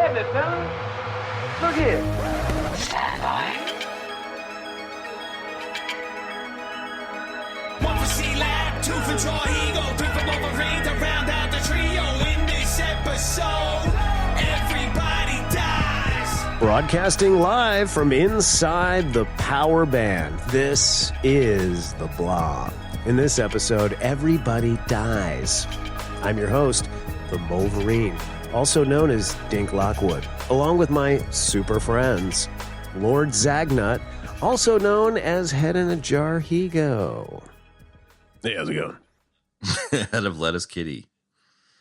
Damn it, fella. Look here. Stand by. One for C-Lab, two for Troy Eagle, three for Wolverine to round out the trio. In this episode, everybody dies. Broadcasting live from inside the Power Band, this is The Blob. In this episode, everybody dies. I'm your host, the Wolverine, also known as Dink Lockwood, along with my super friends, Lord Zagnut, also known as Head in a Jar Higo. Hey, how's it going? Head of Lettuce Kitty.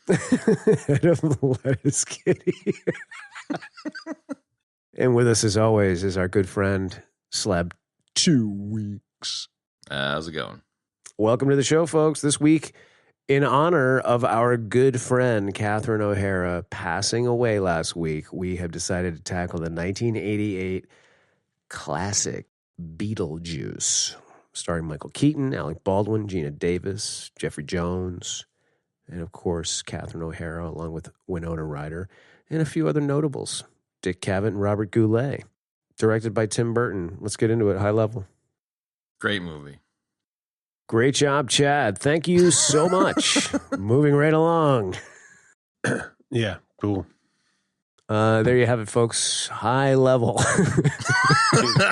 Head of Lettuce Kitty. And with us, as always, is our good friend, Slab 2 Weeks. How's it going? Welcome to the show, folks. This week, in honor of our good friend, Catherine O'Hara, passing away last week, we have decided to tackle the 1988 classic Beetlejuice, starring Michael Keaton, Alec Baldwin, Gina Davis, Jeffrey Jones, and, of course, Catherine O'Hara, along with Winona Ryder, and a few other notables, Dick Cavett and Robert Goulet. Directed by Tim Burton. Let's get into it, high level. Great movie. Great job, Chad. Thank you so much. Moving right along. Yeah, cool. There you have it, folks. High level.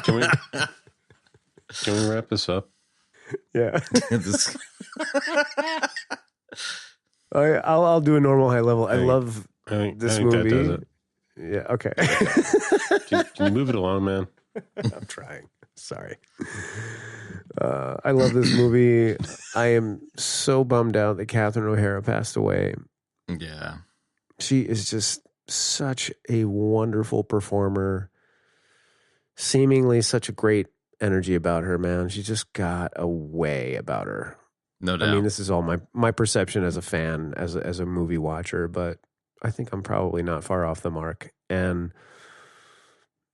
Can we wrap this up? Yeah. This- I'll do a normal high level. I love I this think movie. that does it. Yeah, okay. Can you move it along, man? I'm trying. Sorry. I love this movie. I am so bummed out that Catherine O'Hara passed away. yeah. She is just such a wonderful performer. Seemingly such a great energy about her, man. She just got a way about her. No doubt. I mean, this is all my perception as a fan, as a movie watcher, but I think I'm probably not far off the mark. And,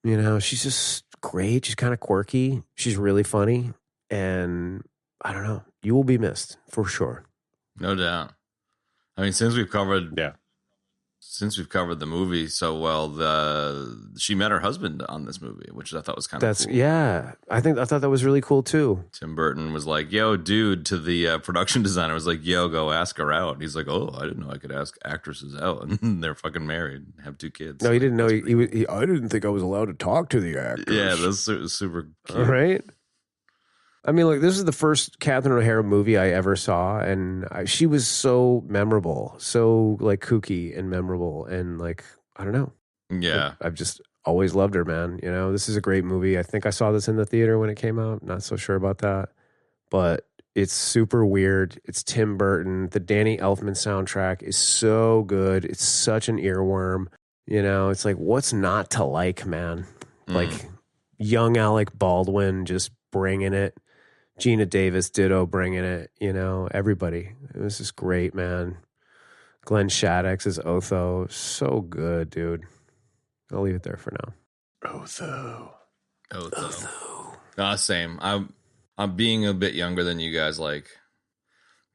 you know, she's just great. She's kind of quirky. She's really funny. And I don't know. You will be missed for sure. No doubt. I mean, since we've covered Yeah. the movie so well, she met her husband on this movie, which I thought was kind of That's cool. yeah. I thought that was really cool too. Tim Burton was like, "Yo, dude," to the production designer, was like, "Yo, go ask her out." And he's like, "Oh, I didn't know I could ask actresses out," and they're fucking married, and have 2 kids. No, he didn't know. That's pretty He I didn't think I was allowed to talk to the actors. cool. Yeah, that's super cute. All right. I mean, look, this is the first Catherine O'Hara movie I ever saw, and she was so memorable, so like kooky and memorable, and like I don't know. Yeah, I've just always loved her, man. You know, this is a great movie. I think I saw this in the theater when it came out. Not so sure about that, but it's super weird. It's Tim Burton. The Danny Elfman soundtrack is so good. It's such an earworm. You know, it's like what's not to like, man? Like young Alec Baldwin just bringing it. Gina Davis, ditto, bringing it, you know, everybody. It was just great, man. Glenn Shaddix as Otho. So good, dude. I'll leave it there for now. Otho. Same. I'm being a bit younger than you guys. Like,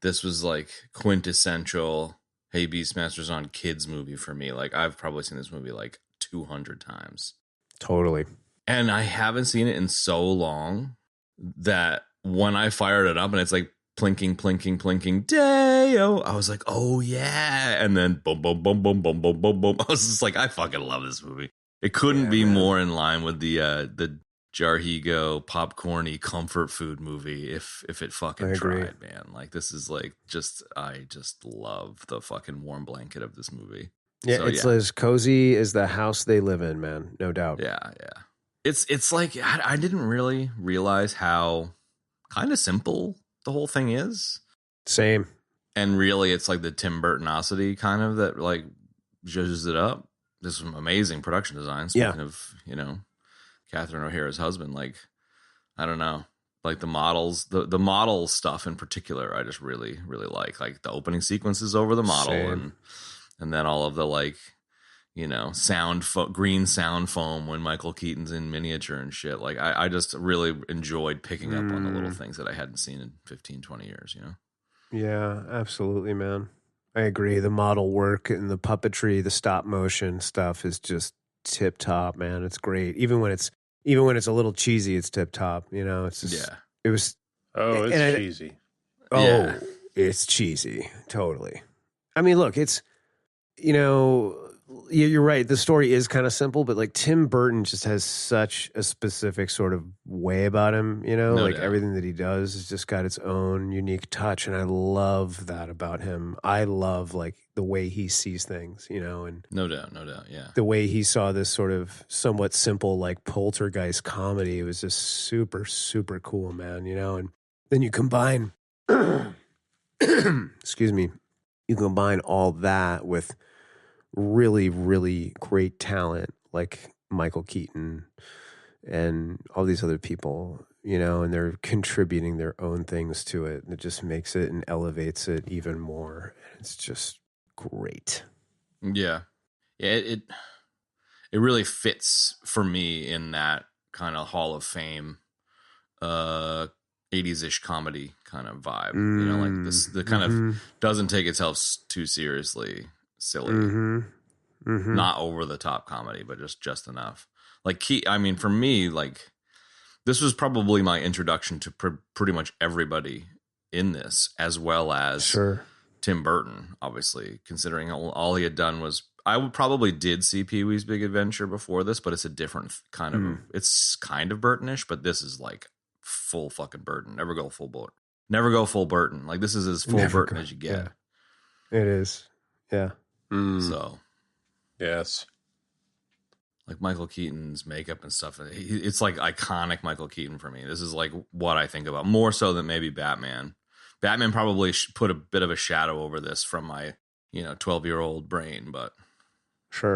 this was like quintessential Hey Beastmaster's on kids movie for me. Like, I've probably seen this movie like 200 times. Totally. And I haven't seen it in so long that when I fired it up and it's like plinking, Day-o, I was like, oh yeah. And then boom, boom, boom, boom, boom, boom, boom, boom. I was just like, I fucking love this movie. It couldn't be more in line with the Jarhigo popcorny comfort food movie if it fucking tried, man. Like, this is like I just love the fucking warm blanket of this movie. Yeah, So, it's as cozy as the house they live in, man. No doubt. Yeah. It's like I didn't really realize how kind of simple the whole thing is. Same. And really, it's like the Tim Burtonosity kind of that like judges it up. There's some amazing production design. Speaking of, you know, Catherine O'Hara's husband, like, I don't know, like the models, the model stuff in particular, I just really, really like the opening sequences over the model and then all of the like, you know, green sound foam when Michael Keaton's in miniature and shit. Like, I just really enjoyed picking up on the little things that I hadn't seen in 15, 20 years, you know? Yeah, absolutely, man. I agree. The model work and the puppetry, the stop motion stuff is just tip top, man. It's great. Even when it's a little cheesy, it's tip top. You know, it's just it was. Oh, it's and cheesy. Yeah. It's cheesy. Totally. I mean, look, it's, you know, you're right. The story is kind of simple, but like Tim Burton just has such a specific sort of way about him, you know, No like doubt. everything that he does has just got its own unique touch. And I love that about him. I love like the way he sees things, you know, and No doubt. Yeah. the way he saw this sort of somewhat simple, like poltergeist comedy. It was just super, super cool, man, you know, and then you combine, excuse me, you combine all that with really, really great talent like Michael Keaton and all these other people, you know, and they're contributing their own things to it. And it just makes it and elevates it even more. It's just great. Yeah. It really fits for me in that kind of Hall of Fame 80s-ish comedy kind of vibe. You know, like this the kind of doesn't take itself too seriously, silly. Not over the top comedy, but just enough. Like I mean, for me, like this was probably my introduction to pretty much everybody in this, as well as Tim Burton, obviously, considering all he had done was, I would probably did see Pee-wee's Big Adventure before this, but it's a different kind of, it's kind of Burton-ish, but this is like full fucking Burton. Never go full Burton. Like this is as full Burton as you get. Yeah. It is. Yeah. So. Yes. Like Michael Keaton's makeup and stuff. It's like iconic Michael Keaton for me. This is like what I think about more so than maybe Batman. Batman probably put a bit of a shadow over this from my, 12-year-old brain, but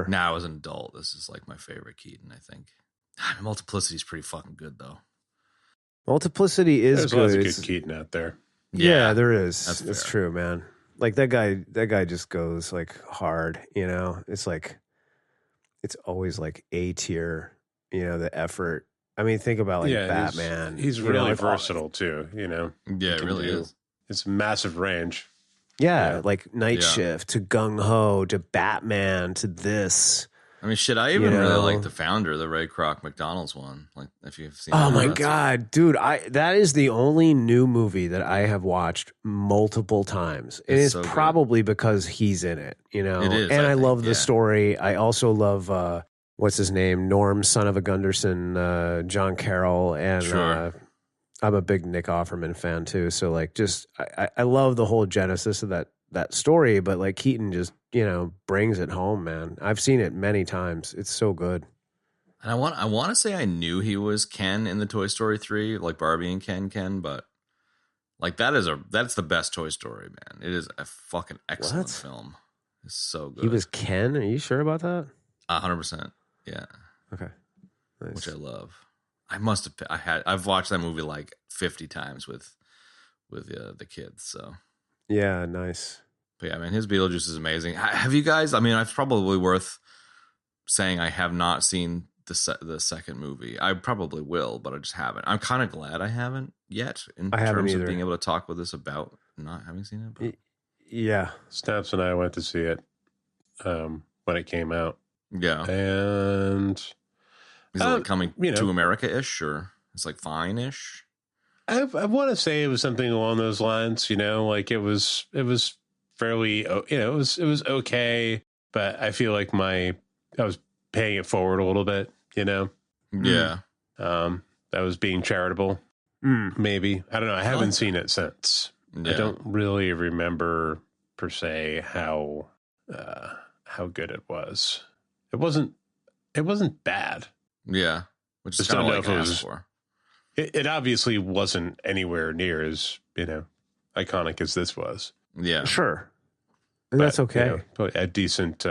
now as an adult, this is like my favorite Keaton, I think. Multiplicity is pretty fucking good though. Multiplicity is There's good. lots of good Keaton out there. Yeah, there is. It's fair. true, man. Like that guy just goes like hard, you know. It's like it's always like A tier, the effort. I mean, think about like Batman. He's really versatile too, Yeah, it really is. It's massive range. Yeah, like Night Shift to Gung Ho to Batman to this. I mean, shit, I even really like the Founder, the Ray Kroc McDonald's one. Like, if you've seen Oh my God, dude. That is the only new movie that I have watched multiple times. And it's so probably because he's in it, It is, And I think, love the story. I also love, what's his name? Norm, son of a Gunderson, John Carroll. And I'm a big Nick Offerman fan too. So like I love the whole genesis of that story, but like Keaton just, brings it home, man. I've seen it many times. It's so good. And I want to say I knew he was Ken in the Toy Story 3, like Barbie and Ken, but like that's the best Toy Story, man. It is a fucking excellent film. It's so good. He was Ken? Are you sure about that? 100%. Yeah. Okay. Nice. Which I love. I've watched that movie like 50 times with the kids, so. Yeah, nice. But yeah, man, his Beetlejuice is amazing. Have you guys? I mean, it's probably worth saying I have not seen the second movie. I probably will, but I just haven't. I'm kind of glad I haven't yet in terms of being able to talk with us about not having seen it. But. Yeah, Snaps and I went to see it when it came out. Yeah, and is it like coming to America-ish, or it's like fine-ish? I want to say it was something along those lines. Like it was fairly, it was okay, but I feel like I was paying it forward a little bit, Yeah. I was being charitable, maybe. I don't know. I haven't seen it since. Yeah. I don't really remember per se how good it was. It wasn't bad. Yeah. Which is Just kind don't of know like if it asked was- for. It obviously wasn't anywhere near as, iconic as this was. Yeah. sure. And that's okay. But a decent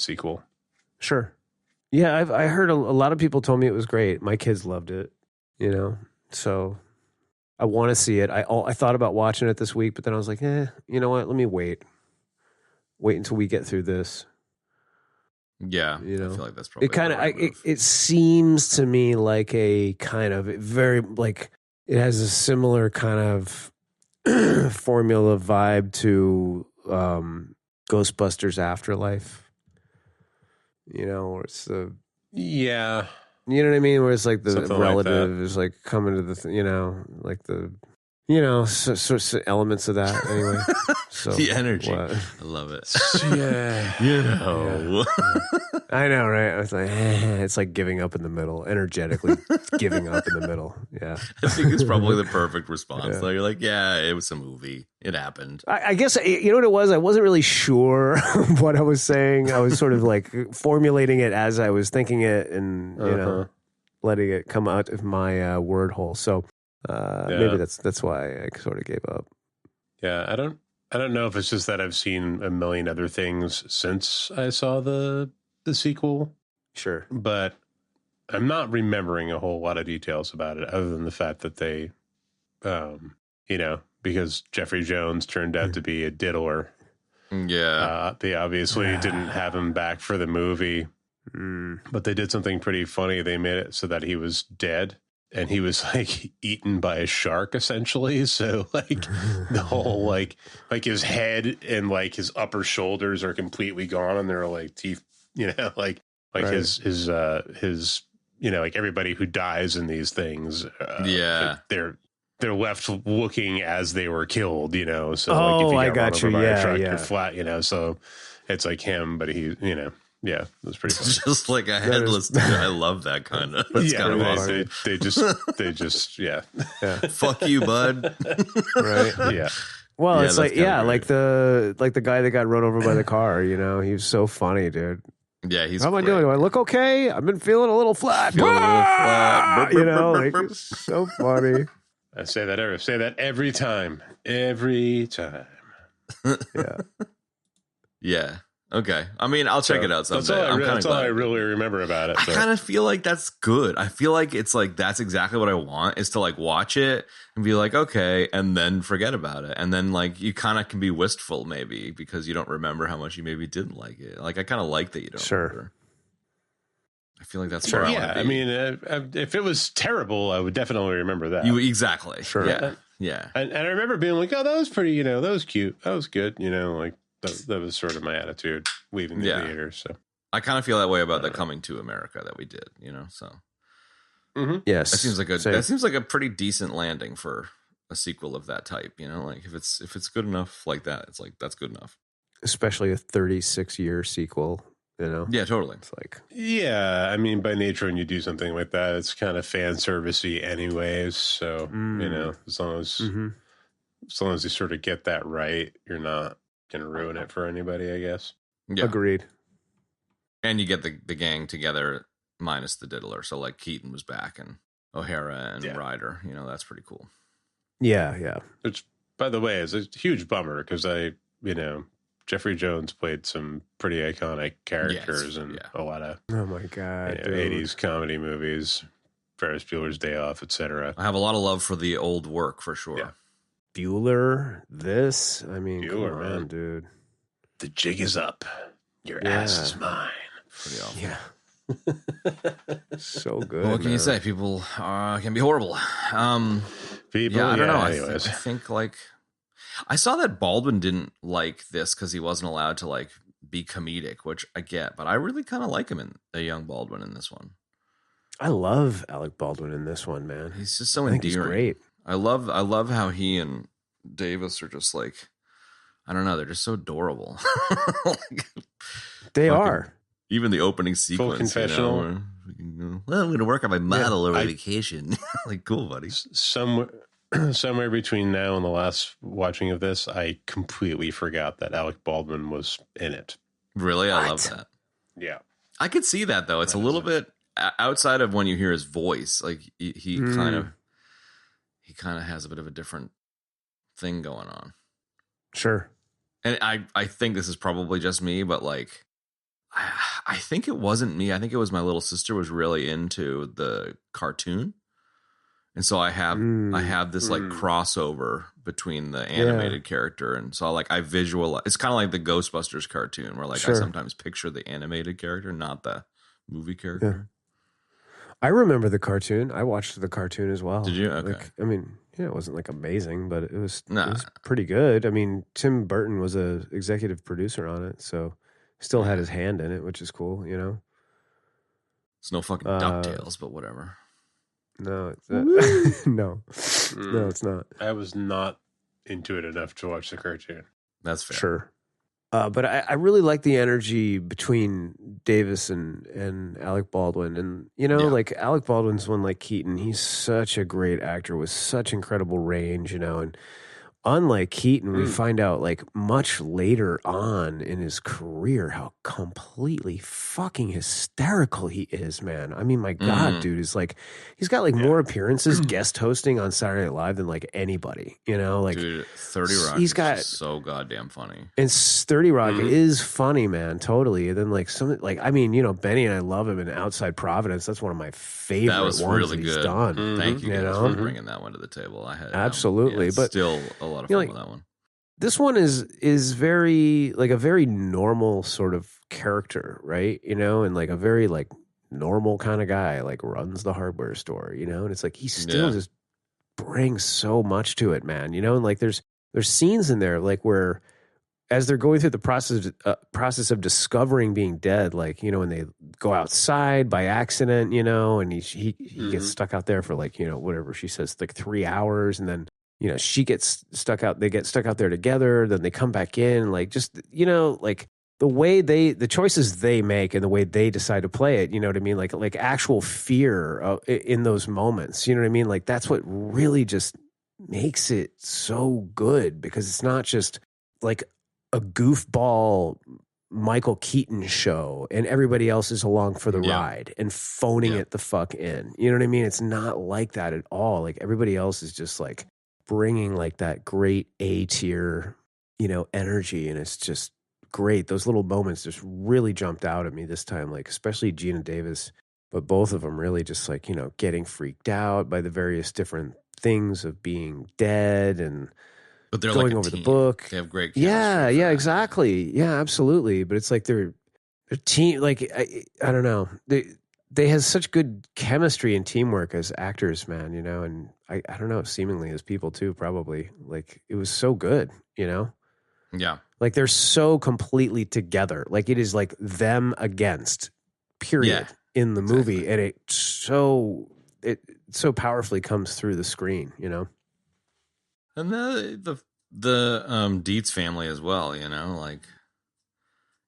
sequel. Sure. Yeah, I heard a lot of people told me it was great. My kids loved it, So I want to see it. I thought about watching it this week, but then I was like, you know what? Let me wait until we get through this. Yeah. I feel like that's probably It kind the right of move. it seems to me like a kind of very like it has a similar kind of formula vibe to Ghostbusters Afterlife. You know, where it's the Yeah. you know what I mean, where it's like the Something like relative that. is like coming to the you know, like the so elements of that anyway. So The energy. what? I love it. Yeah. You know. I know, right? I was like, it's like giving up in the middle, energetically giving up in the middle. Yeah. I think it's probably the perfect response. Yeah. Though you're like, yeah, it was a movie. It happened. I guess, you know what it was? I wasn't really sure what I was saying. I was sort of like formulating it as I was thinking it and, you know, letting it come out of my word hole. So maybe that's why I sort of gave up. Yeah, I don't know if it's just that I've seen a million other things since I saw the sequel, Sure. but I'm not remembering a whole lot of details about it other than the fact that they, because Jeffrey Jones turned out to be a diddler. Yeah. They obviously didn't have him back for the movie, but they did something pretty funny. They made it so that he was dead. And he was like eaten by a shark, essentially. So like the whole like his head and like his upper shoulders are completely gone, and there are like teeth, like right. his like everybody who dies in these things, they're left looking as they were killed, So like if you I got got run you. over by a Yeah, truck, yeah. you're flat, So it's like him, but he, Yeah, it was pretty funny. Just like a headless dude. I love that kind of. That's kind of awesome. They just yeah. Fuck you, bud. Right. Yeah. Well, it's like great. like the guy that got run over by the car. He was so funny, dude. Yeah, he's. How am I great. doing? Do I look okay? I've been feeling a little flat. Feeling a little flat. Like it's so funny. I say that every time. Every time. Yeah. Yeah. Okay. I mean, I'll check it out someday. That's all I really remember about it. I kind of feel like that's good. I feel like it's like that's exactly what I want is to like watch it and be like, okay, and then forget about it. And then like you kind of can be wistful maybe because you don't remember how much you maybe didn't like it. Like I kind of like that you don't remember. I feel like that's where I want to be. I mean, if it was terrible, I would definitely remember that. Exactly. Sure. Yeah. Yeah. And I remember being like, oh, that was pretty, that was cute. That was good. Like that was sort of my attitude leaving the theater. So I kind of feel that way about the Coming to America that we did, so. Mm-hmm. Yes. That seems like a pretty decent landing for a sequel of that type, like if it's good enough like that, it's like, that's good enough. Especially a 36-year sequel, Yeah, totally. It's like, yeah, I mean, by nature, when you do something like that, it's kind of fan servicey anyways. So, as long as you sort of get that right, you're not going to ruin it for anybody, I guess. Yeah. Agreed. And you get the gang together minus the diddler. So like Keaton was back and O'Hara and Ryder, that's pretty cool. Yeah. Which, by the way, is a huge bummer because Jeffrey Jones played some pretty iconic characters in a lot of oh my god, 80s comedy movies, Ferris Bueller's Day Off, etc. I have a lot of love for the old work for sure. Yeah. Bueller, Bueller, come on, man. dude. The jig is up. Your ass is mine. Pretty awesome. Yeah. So good. What can you say? People can be horrible. People, I don't know. Anyways. I think like I saw that Baldwin didn't like this because he wasn't allowed to like be comedic, which I get, but I really kind of like him in a young Baldwin in this one. I love Alec Baldwin in this one, man. He's just so I think endearing. he's great. I love how he and Davis are just like, I don't know, they're just so adorable. They are. Even the opening sequence. Full confessional. Well, I'm going to work on my model over vacation. Like, cool, buddy. Somewhere between now and the last watching of this, I completely forgot that Alec Baldwin was in it. Really? I love that. Yeah. I could see that, though. It's a little bit outside of when you hear his voice. Like, he kind of has a bit of a different thing going on. Sure. And I think this is probably just me, but like, I think it wasn't me. I think it was my little sister was really into the cartoon. And so I have this like crossover between the animated character. And so I visualize, it's kind of like the Ghostbusters cartoon where like I sometimes picture the animated character, not the movie character. I remember the cartoon. I watched the cartoon as well. Did you? Okay. Like, I mean, yeah, it wasn't like amazing, but it was Nah. pretty good. I mean, Tim Burton was a executive producer on it, so still had his hand in it, which is cool, you know. It's no fucking DuckTales, but whatever. No, no, it's not. I was not into it enough to watch the cartoon. That's fair. Sure. But I really like the energy between Davis and Alec Baldwin. And, you know, like Alec Baldwin's one like Keaton. He's such a great actor with such incredible range, you know. And unlike Keaton, we find out like much later on in his career how completely fucking hysterical he is, man. I mean, my God, dude, is like, he's got like more appearances guest hosting on Saturday Night Live than like anybody, you know, like dude, 30 Rock he's got so goddamn funny. And 30 Rock is funny, man, totally. And then like some, like, I mean, you know, Benny and I love him in Outside Providence. That's one of my favorite That was ones really that he's good. done. Thank you guys know? for bringing that one to the table. I had absolutely, but still a lot of fun with that one. This one is very like a very normal sort of character, right? You know, and like a very like normal kind of guy, like runs the hardware store, you know, and it's like he still just brings so much to it, man. You know, and like there's scenes in there like where as they're going through the process of discovering being dead, like, you know, when they go outside by accident, you know, and he gets stuck out there for like, you know, whatever she says, like 3 hours, and then, you know, she gets stuck out, they get stuck out there together, then they come back in, like, just, you know, like the way the choices they make and the way they decide to play it, you know what I mean? Like actual fear in those moments, you know what I mean? Like that's what really just makes it so good, because it's not just like a goofball Michael Keaton show and everybody else is along for the ride and phoning it the fuck in. You know what I mean? It's not like that at all. Like everybody else is just like bringing like that great A tier, you know, energy. And it's just great. Those little moments just really jumped out at me this time, like especially Gina Davis, but both of them really just like, you know, getting freaked out by the various different things of being dead and but they're going like over team. the book. They have great yeah, that. exactly. Yeah, absolutely. But it's like they're team, like, I don't know. They have such good chemistry and teamwork as actors, man, you know, and I don't know, seemingly as people too, probably. Like it was so good, you know? Yeah. Like they're so completely together. Like it is like them against, period, in the movie. And it so powerfully comes through the screen, you know? And the Dietz family as well, you know, like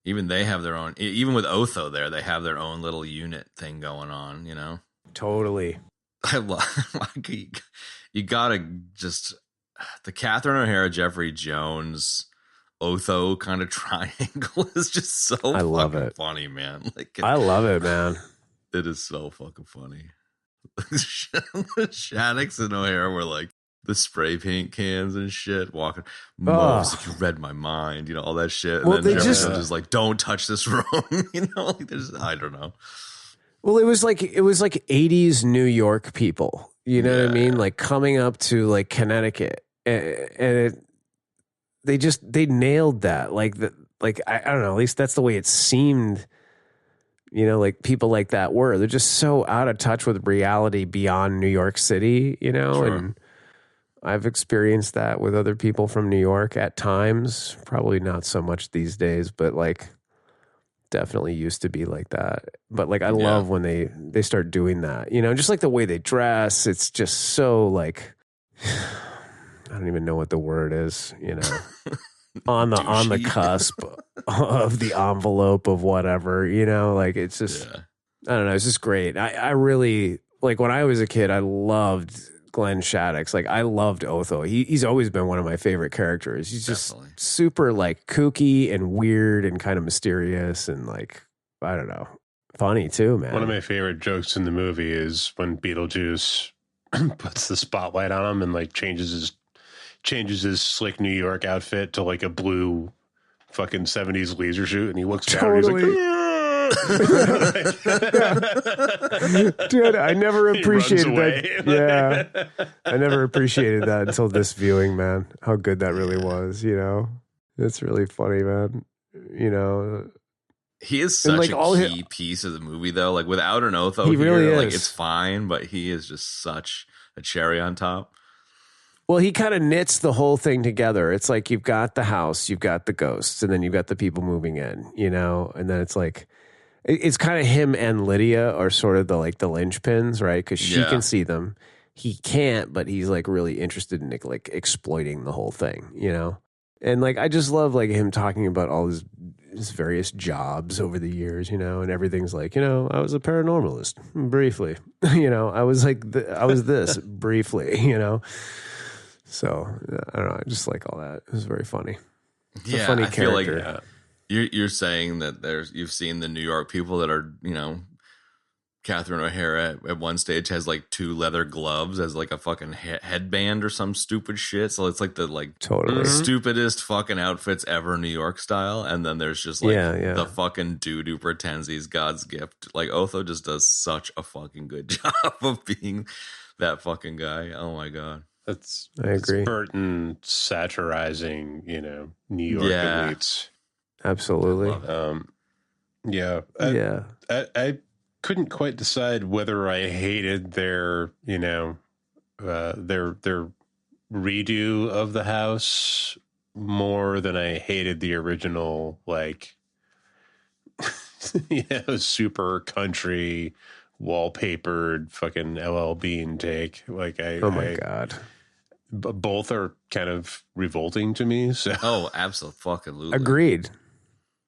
even they have their own, even with Otho there, they have their own little unit thing going on, you know? Totally. I love, like, you gotta just, the Catherine O'Hara, Jeffrey Jones, Otho kind of triangle is just so I love it. Funny, man. Like I love it, man. It is so fucking funny. Shaddix and O'Hara were like the spray paint cans and shit, walking. Mo's like, you read my mind, you know, all that shit. And well, then they just like, don't touch this room, you know, like there's, I don't know. Well, it was like 80s New York people, you know what I mean? Like coming up to like Connecticut, and they nailed that. Like I don't know, at least that's the way it seemed. You know, like people like that were. They're just so out of touch with reality beyond New York City, you know? Sure. And I've experienced that with other people from New York at times. Probably not so much these days, but like definitely used to be like that. But like I love when they start doing that, you know, just like the way they dress. It's just so like, I don't even know what the word is, you know. on the cusp of the envelope of whatever, you know, like it's just, I don't know. It's just great. I really, like when I was a kid, I loved Glenn Shaddix. Like I loved Otho. He's always been one of my favorite characters. He's just super like kooky and weird and kind of mysterious and like, I don't know, funny too, man. One of my favorite jokes in the movie is when Beetlejuice puts the spotlight on him and like changes his slick New York outfit to like a blue fucking 70s leisure suit, and he looks down and he's like, dude, I never appreciated that. Yeah, I never appreciated that until this viewing, man. How good that really was, you know? It's really funny, man. You know, He is And, such like, a all key piece of the movie, though. Like without an Otho, He really here, like is. it's fine, but he is just such a cherry on top. Well, he kind of knits the whole thing together. It's like you've got the house, you've got the ghosts, and then you've got the people moving in, you know? And then it's like, it's kind of him and Lydia are sort of the linchpins, right? Because she can see them. He can't, but he's like really interested in like exploiting the whole thing, you know? And like, I just love like him talking about all his various jobs over the years, you know, and everything's like, you know, I was a paranormalist briefly, you know, I was like, I was this briefly, you know? So I don't know. I just like all that. It was very funny. It's a funny character. Feel like you're saying that you've seen the New York people that are, you know, Catherine O'Hara at one stage has like 2 leather gloves as like a fucking headband or some stupid shit. So it's like the totally stupidest fucking outfits ever, New York style. And then there's just like the fucking dude who pretends he's God's gift. Like Otho just does such a fucking good job of being that fucking guy. Oh my God. I agree. Burton satirizing, you know, New York elites. Absolutely. I couldn't quite decide whether I hated their, you know, their redo of the house more than I hated the original, like, you know, super country wallpapered fucking LL Bean take. Like oh my God. Both are kind of revolting to me. So absolutely. Agreed.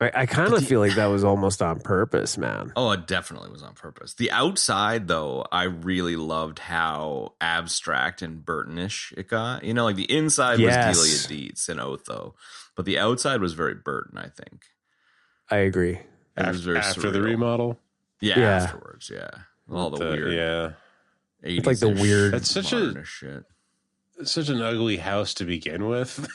I kind of feel like that was almost on purpose, man. Oh, it definitely was on purpose. The outside, though, I really loved how abstract and Burton-ish it got. You know, like the inside was Delia Dietz and Otho, but the outside was very Burton, I think. I agree. It was very after surreal. the remodel? Yeah, afterwards, all the weird. Yeah. It's like the weird. It's such an ugly house to begin with.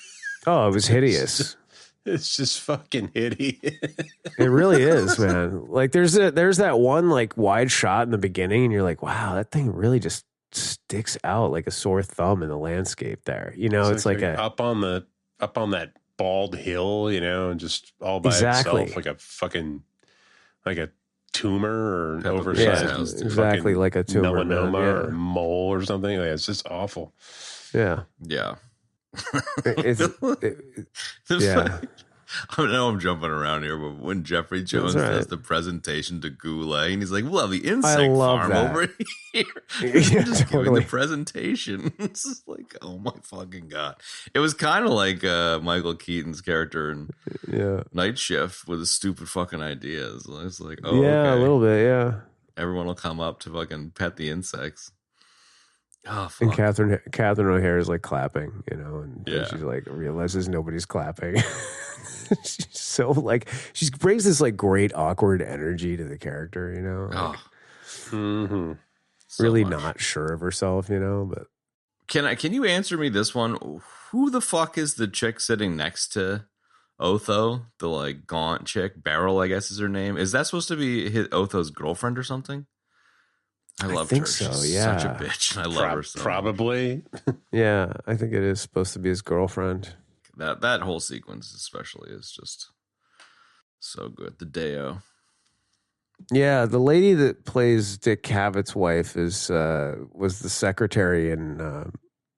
Oh, it was hideous. It's just fucking hideous. It really is, man. Like there's that one like wide shot in the beginning, and you're like, wow, that thing really just sticks out like a sore thumb in the landscape there. You know, it's like up on that bald hill, you know, and just all by itself, like a fucking like a tumor or an oversized exactly like a tumor, melanoma or mole or something. Like, it's just awful. Yeah. I know I'm jumping around here, but when Jeffrey Jones does the presentation to Goulet, and he's like, "We'll have the insect farm over here." Just giving the presentation. It's just like, oh my fucking God! It was kind of like Michael Keaton's character in Night Shift with his stupid fucking ideas. It's like, oh yeah, okay. A little bit, yeah. Everyone will come up to fucking pet the insects. Oh, fuck. And Catherine O'Hara is like clapping, you know, and she's like realizes nobody's clapping. She's so like she brings this like great awkward energy to the character, you know. Like, really not sure of herself, you know. But can you answer me this one? Who the fuck is the chick sitting next to Otho? The like gaunt chick, Beryl, I guess is her name. Is that supposed to be Otho's girlfriend or something? I think her. So. She's such a bitch. I love her so probably. Yeah, I think it is supposed to be his girlfriend. That whole sequence especially is just so good. The Deo. Yeah, the lady that plays Dick Cavett wife was the secretary in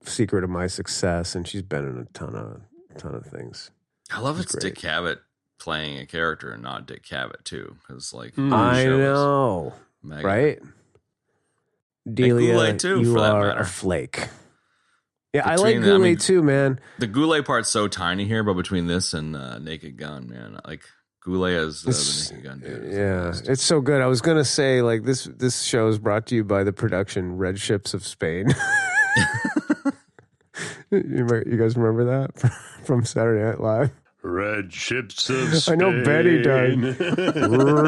Secret of My Success, and she's been in a ton of things. I love it's Dick Cavett playing a character and not Dick Cavett too, because like I know, right? Delia, too, you are a flake. Yeah, I like Goulet too, man. The Goulet part's so tiny here, but between this and Naked Gun, man, like Goulet as the Naked Gun dude. Yeah, it's so good. I was gonna say like this show is brought to you by the production Red Ships of Spain. You guys remember that from Saturday Night Live? Red Ships of Spain. I know Betty does.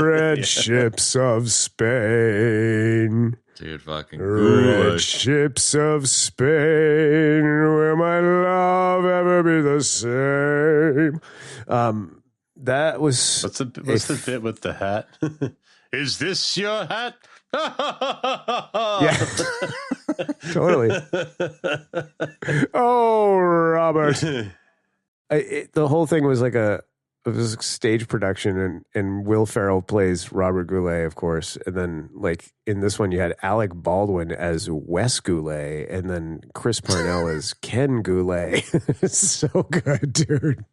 Red Ships of Spain. Dude, fucking Red Ships of Spain. Will my love ever be the same? That was... What's the bit with the hat? Is this your hat? Yeah. Totally. Oh, Robert. The whole thing was like a it was a stage production, and Will Ferrell plays Robert Goulet, of course. And then, like, in this one, you had Alec Baldwin as Wes Goulet, and then Chris Parnell as Ken Goulet. It's so good, dude.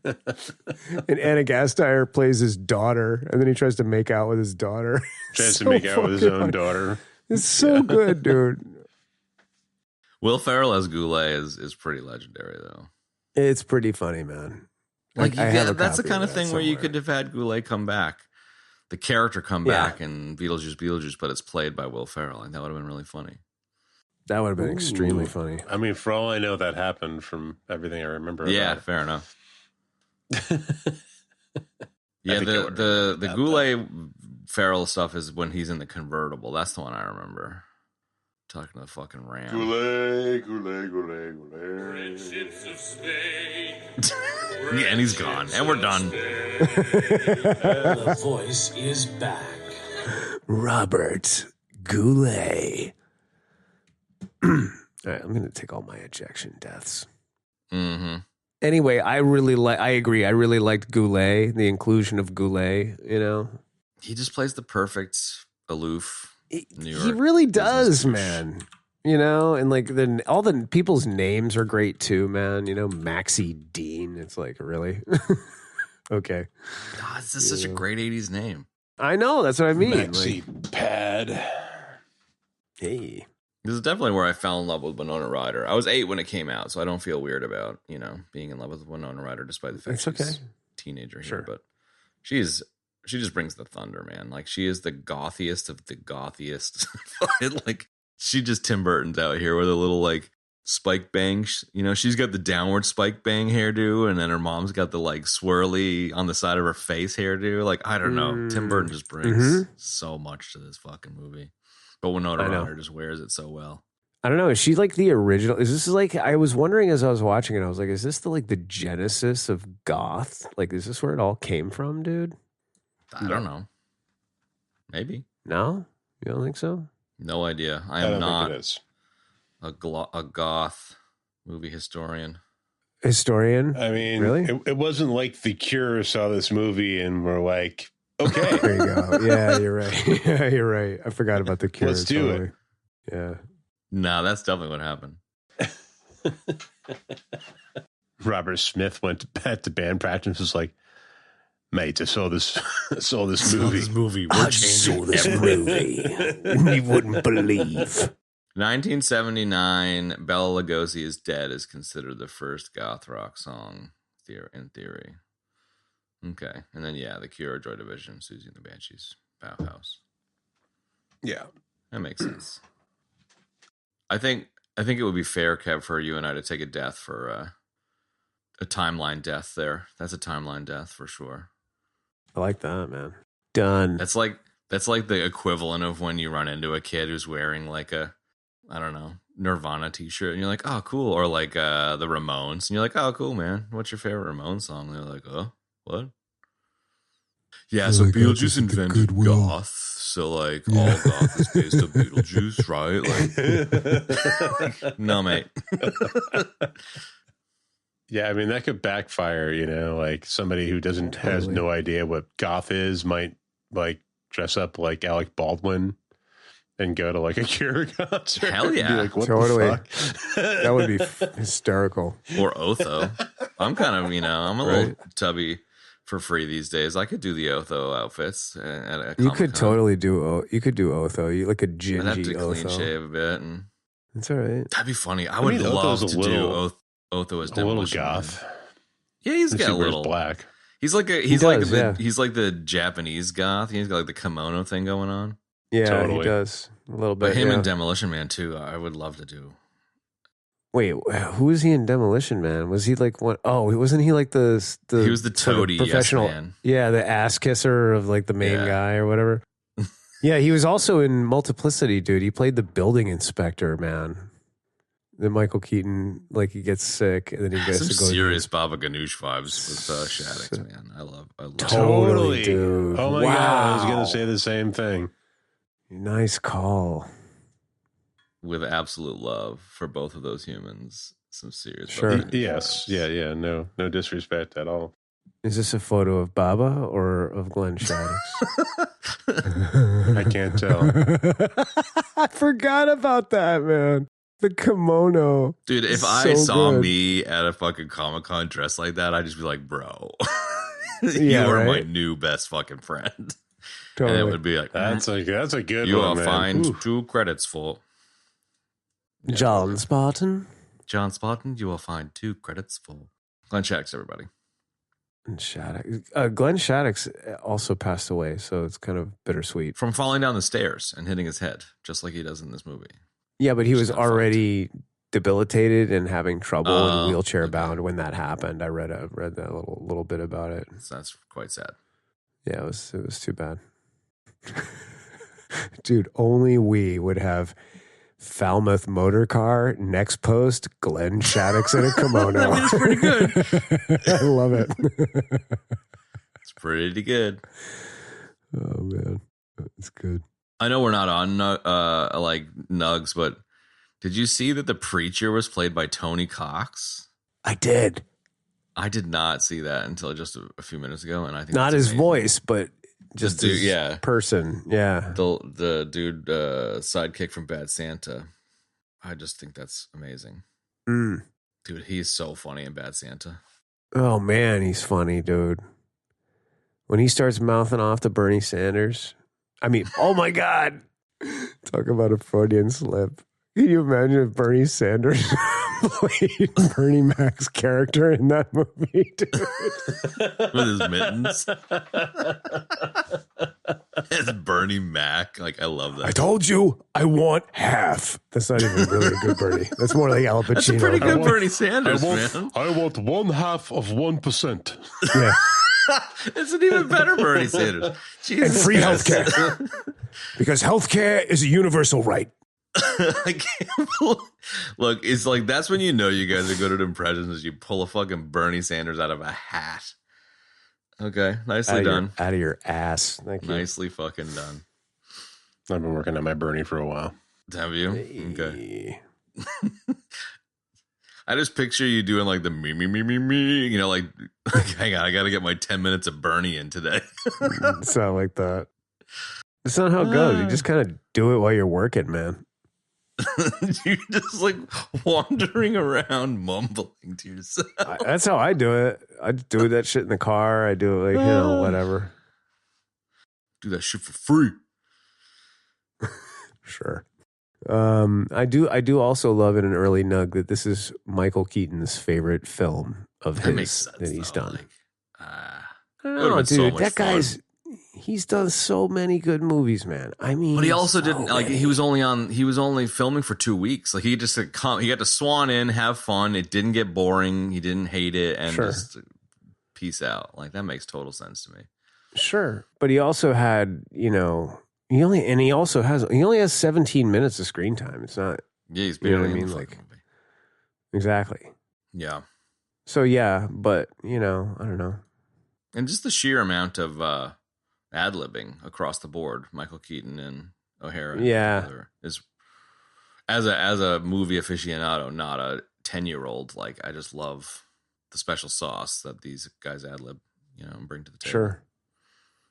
And Anna Gasteyer plays his daughter, and then he tries to make out with his daughter. Tries to make out with his own daughter. It's so good, dude. Will Ferrell as Goulet is pretty legendary, though. It's pretty funny, man. Like I have a that's the copy kind of that thing where you somewhere. could have had Goulet come back, the character come back in Beetlejuice, but it's played by Will Ferrell, and that would have been really funny. That would have been extremely funny. I mean, for all I know, that happened from everything I remember. Yeah, about fair enough. I think I the Goulet Ferrell stuff is when he's in the convertible. That's the one I remember. Talking to the fucking ram. Goulet, Goulet, Goulet, Goulet. Yeah, and he's gone. And we're done. The voice is back. Robert Goulet. All right, I'm going to take all my ejection deaths. Mm-hmm. Anyway, I agree. I really liked Goulet, the inclusion of Goulet, you know. He just plays the perfect aloof New York. He really does, douche. man. You know, and like then all the people's names are great too, man. You know, Maxie Dean. It's like, really? Okay. God, this is such a great 80s name. I know, that's what I mean. Maxi Pad. Hey. This is definitely where I fell in love with Winona Ryder. I was 8 when it came out, so I don't feel weird about, being in love with Winona Ryder despite the fact It's okay. she's a teenager Sure. here. But she just brings the thunder, man. Like, she is the gothiest of the gothiest. Like, she just Tim Burton's out here with a little, like, spike bang. She's got the downward spike bang hairdo, and then her mom's got the, like, swirly on the side of her face hairdo. Like, I don't know. Tim Burton just brings so much to this fucking movie. But Winona Ryder just wears it so well. I don't know. Is she like the original? Is this like, I was wondering as I was watching it, I was like, is this the genesis of goth? Like, is this where it all came from, dude? I don't know. Maybe. No? You don't think so? No idea. I don't am not think it is. a goth movie historian. Historian? I mean, really? It wasn't like The Cure saw this movie and were like, okay. There you go. Yeah, you're right. Yeah, you're right. I forgot about the Cure. Let's do it. Yeah. No, that's definitely what happened. Robert Smith went to band practice and was like, mate, I saw this movie. I saw this movie. You wouldn't believe. 1979, Bela Lugosi is Dead is considered the first goth rock song in theory. Okay. And then, The Cure, Joy Division, Susie and the Banshees, Bauhaus. Yeah. That makes sense. I think it would be fair, Kev, for you and I to take a death for a timeline death there. That's a timeline death for sure. I like that, man. Done. That's like the equivalent of when you run into a kid who's wearing like a, I don't know, Nirvana t-shirt, and you're like, oh, cool. Or like the Ramones, and you're like, oh, cool, man. What's your favorite Ramones song? And they're like, oh, what? Yeah, so Beetlejuice invented goth. So like all goth is based on Beetlejuice, right? Like, no, mate. Yeah, I mean, that could backfire, like somebody who has no idea what goth is might like dress up like Alec Baldwin and go to like a Cure concert. Hell yeah. And be like, what Totally. the fuck? That would be hysterical. Or Otho. I'm kind of, I'm a little tubby for free these days. I could do the Otho outfits at a You could Comic-Con. totally do Otho. You like a I'd have to gingy clean Otho. shave a bit, and That's all right. that'd be funny. I would love Otho's to do Otho as a little Demolition Man. goth. Yeah, he's Unless got a he wears little black. He's like he's like the Japanese goth. He's got like the kimono thing going on. Yeah, Totally. he does a little bit. But him yeah. and Demolition Man too, I would love to do. Wait, who was he in Demolition Man? Was he like one? Oh, wasn't he like the He was the sort of toady professional? yes man. Yeah, the ass kisser of like the main Yeah. guy or whatever. Yeah, he was also in Multiplicity, dude. He played the building inspector, man. Then Michael Keaton, like he gets sick, and then he gets Some to go. serious Baba Ganoush vibes with Shaddix, man. I love Totally, dude. Oh my God, I was going to say the same thing. Nice call. with absolute love for both of those humans. Some serious Sure. Baba Ganoush Yes. vibes. Yeah. No disrespect at all. Is this a photo of Baba or of Glenn Shaddix? I can't tell. I forgot about that, man. The kimono. Dude, if I saw me at a fucking Comic-Con dressed like that, I'd just be like, bro, you are my new best fucking friend. Totally. And it would be like, that's a good you one, will find 2 credits full. John Spartan. John Spartan, you will find 2 credits full. Glenn Shaddix, everybody. Glenn Shaddix also passed away, so it's kind of bittersweet. From falling down the stairs and hitting his head, just like he does in this movie. Yeah, but he was already debilitated and having trouble and wheelchair bound when that happened. I read that little bit about it. So that's quite sad. Yeah, it was too bad. Dude, only we would have Falmouth Motor Car, next post, Glenn Shaddix in a kimono. That's pretty good. I love it. It's pretty good. Oh, man. It's good. I know we're not on like Nugs, but did you see that the preacher was played by Tony Cox? I did. I did not see that until just a few minutes ago, and I think not his voice, but just his person. Yeah, the dude sidekick from Bad Santa. I just think that's amazing. Dude, he's so funny in Bad Santa. Oh man, he's funny, dude. When he starts mouthing off to Bernie Sanders, I mean, oh my God. Talk about a Freudian slip. Can you imagine if Bernie Sanders played Bernie Mac's character in that movie, dude? With his mittens. It's Bernie Mac. Like, I love that. I told you I want half. That's not even really a good Bernie. That's more like Al Pacino. That's a pretty good Bernie Sanders, man. I want 1/2 of 1%. Yeah. It's an even better Bernie Sanders. Jesus and free healthcare. Because healthcare is a universal right. I can't look, it's like that's when you know you guys are good at impressions is you pull a fucking Bernie Sanders out of a hat. Okay, nicely done. Out of your ass. Thank you. Nicely fucking done. I've been working on my Bernie for a while. Have you? Hey. Okay. I just picture you doing like the me, you know, like hang on, I got to get my 10 minutes of Bernie in today. Sound like that. That's not how it goes. You just kind of do it while you're working, man. You're just like wandering around mumbling to yourself. That's how I do it. I do that shit in the car. I do it like, whatever. Do that shit for free. Sure. I do also love in an early nug that this is Michael Keaton's favorite film of his that he's done. Like, I don't know, dude. So that guy's he's done so many good movies, man. I mean, but he also didn't like. He was only filming for 2 weeks. Like he just he got to swan in, have fun. It didn't get boring. He didn't hate it, and just peace out. Like that makes total sense to me. Sure, but he also had he only has 17 minutes of screen time. It's not. Yeah, he's barely in the movie. Exactly. Yeah. So yeah, but I don't know. And just the sheer amount of ad-libbing across the board, Michael Keaton and O'Hara. Is as a movie aficionado, not a 10-year-old. Like I just love the special sauce that these guys ad-lib, and bring to the table. Sure.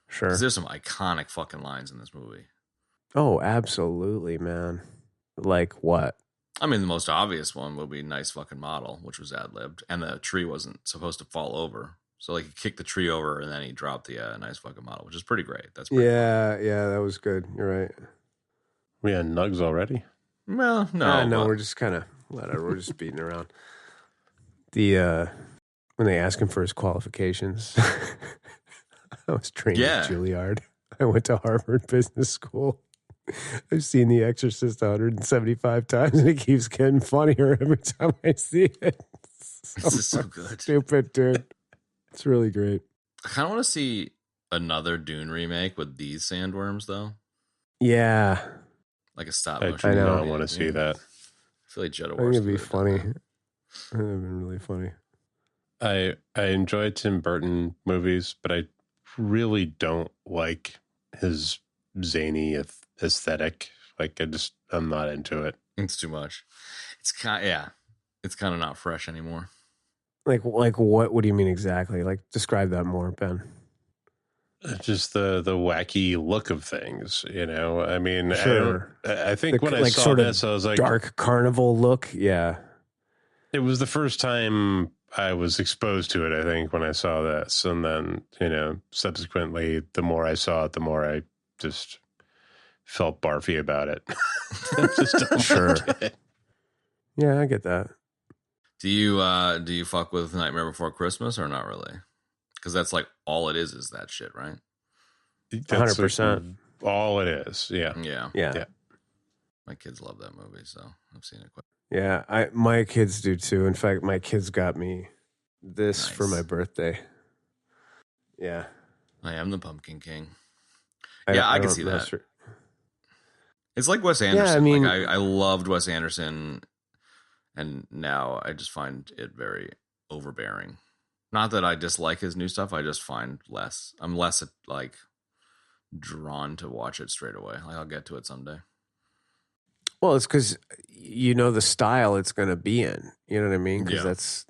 Because there's some iconic fucking lines in this movie. Oh, absolutely, man. Like what? I mean, the most obvious one would be "Nice fucking model," which was ad-libbed, and the tree wasn't supposed to fall over. So like he kicked the tree over and then he dropped the "Nice fucking model," which is pretty great. That's pretty fun. That was good. You're right. We had nugs already. Well, no, we're just kind of whatever. We're just beating around. The when they ask him for his qualifications, I was trained at Juilliard. I went to Harvard Business School. I've seen The Exorcist 175 times, and it keeps getting funnier every time I see it. This is so good, stupid, dude. It's really great. I kind of want to see another Dune remake with these sandworms, though. Yeah, like a stop motion. I know. I want to see that. I feel like Jedi Wars. I think it'd be funny. It'd have been really funny. I enjoy Tim Burton movies, but I really don't like his zany aesthetic. Like I'm not into it. It's too much. It's kind of not fresh anymore. Like what do you mean exactly? Like describe that more, Ben. Just the wacky look of things, you know. I mean, Sure. I think when I like saw sort this, of I was like, dark carnival look. Yeah. it was the first time I was exposed to it, I think, when I saw this. And then, you know, subsequently, the more I saw it, the more I just felt barfy about it. Just don't Sure. like it. Yeah, I get that. Do you fuck with Nightmare Before Christmas or not really? Because that's like all it is that shit, right? That's 100%. all it is. Yeah. Yeah. Yeah. My kids love that movie, so I've seen it quite. Yeah, my kids do too. In fact, my kids got me this for Nice. my birthday. Yeah. I am the Pumpkin King. I can don't see know, that. sir. It's like Wes Anderson. I mean- like I loved Wes Anderson, and now I just find it very overbearing. Not that I dislike his new stuff. I just find I'm less like drawn to watch it straight away. Like I'll get to it someday. Well, it's because you know the style it's going to be in. You know what I mean? Because Yeah. that's,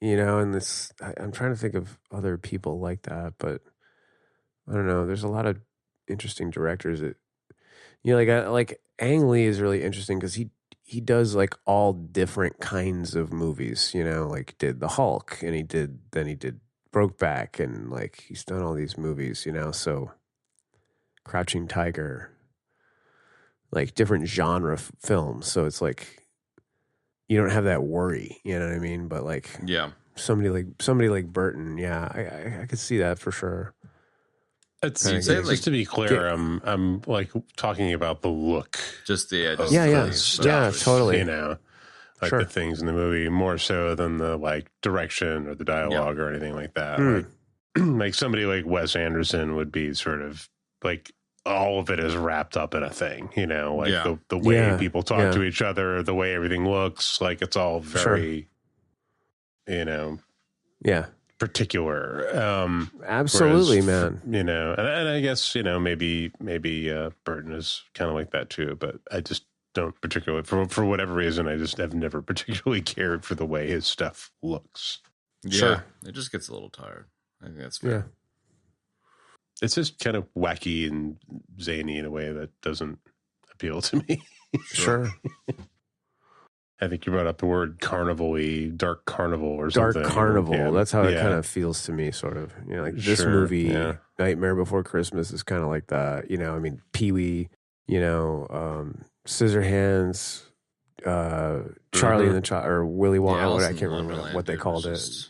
you know, and this. I'm trying to think of other people like that, but I don't know. There's a lot of interesting directors that, you know, like Ang Lee is really interesting because he does like all different kinds of movies. You know, like did the Hulk, and he did Brokeback, and like he's done all these movies. You know, so Crouching Tiger. Like different genre films, so it's like you don't have that worry, you know what I mean? But like, Yeah. somebody like Burton, yeah, I could see that for sure. It's, Kinda just like- to be clear, I'm like talking about the look. Just the Yeah, stuff, yeah, totally. You know, like Sure. the things in the movie more so than the like direction or the dialogue or anything like that. Mm. Like somebody like Wes Anderson would be sort of like all of it is wrapped up in a thing, you know, like Yeah. the way Yeah, people talk yeah. to each other, the way everything looks, like it's all very, you know, Yeah, particular. absolutely, Whereas, man. You know, and I guess, you know, maybe Burton is kind of like that too, but I just don't particularly, for whatever reason, I just have never particularly cared for the way his stuff looks. Yeah. Sure. It just gets a little tired. I think that's fair. Yeah, It's just kind of wacky and zany in a way that doesn't appeal to me. sure. I think you brought up the word carnival-y, dark carnival or Dark something. carnival. Yeah. That's how it Yeah. kind of feels to me, sort of. You know, like this Sure, movie, yeah. Nightmare Before Christmas, is kind of like that. You know, I mean, Pee-wee. You know, Scissorhands, Charlie and the Child, or Willy Wonka. Alice I in can't remember Wonderland, what they dude, called it. was just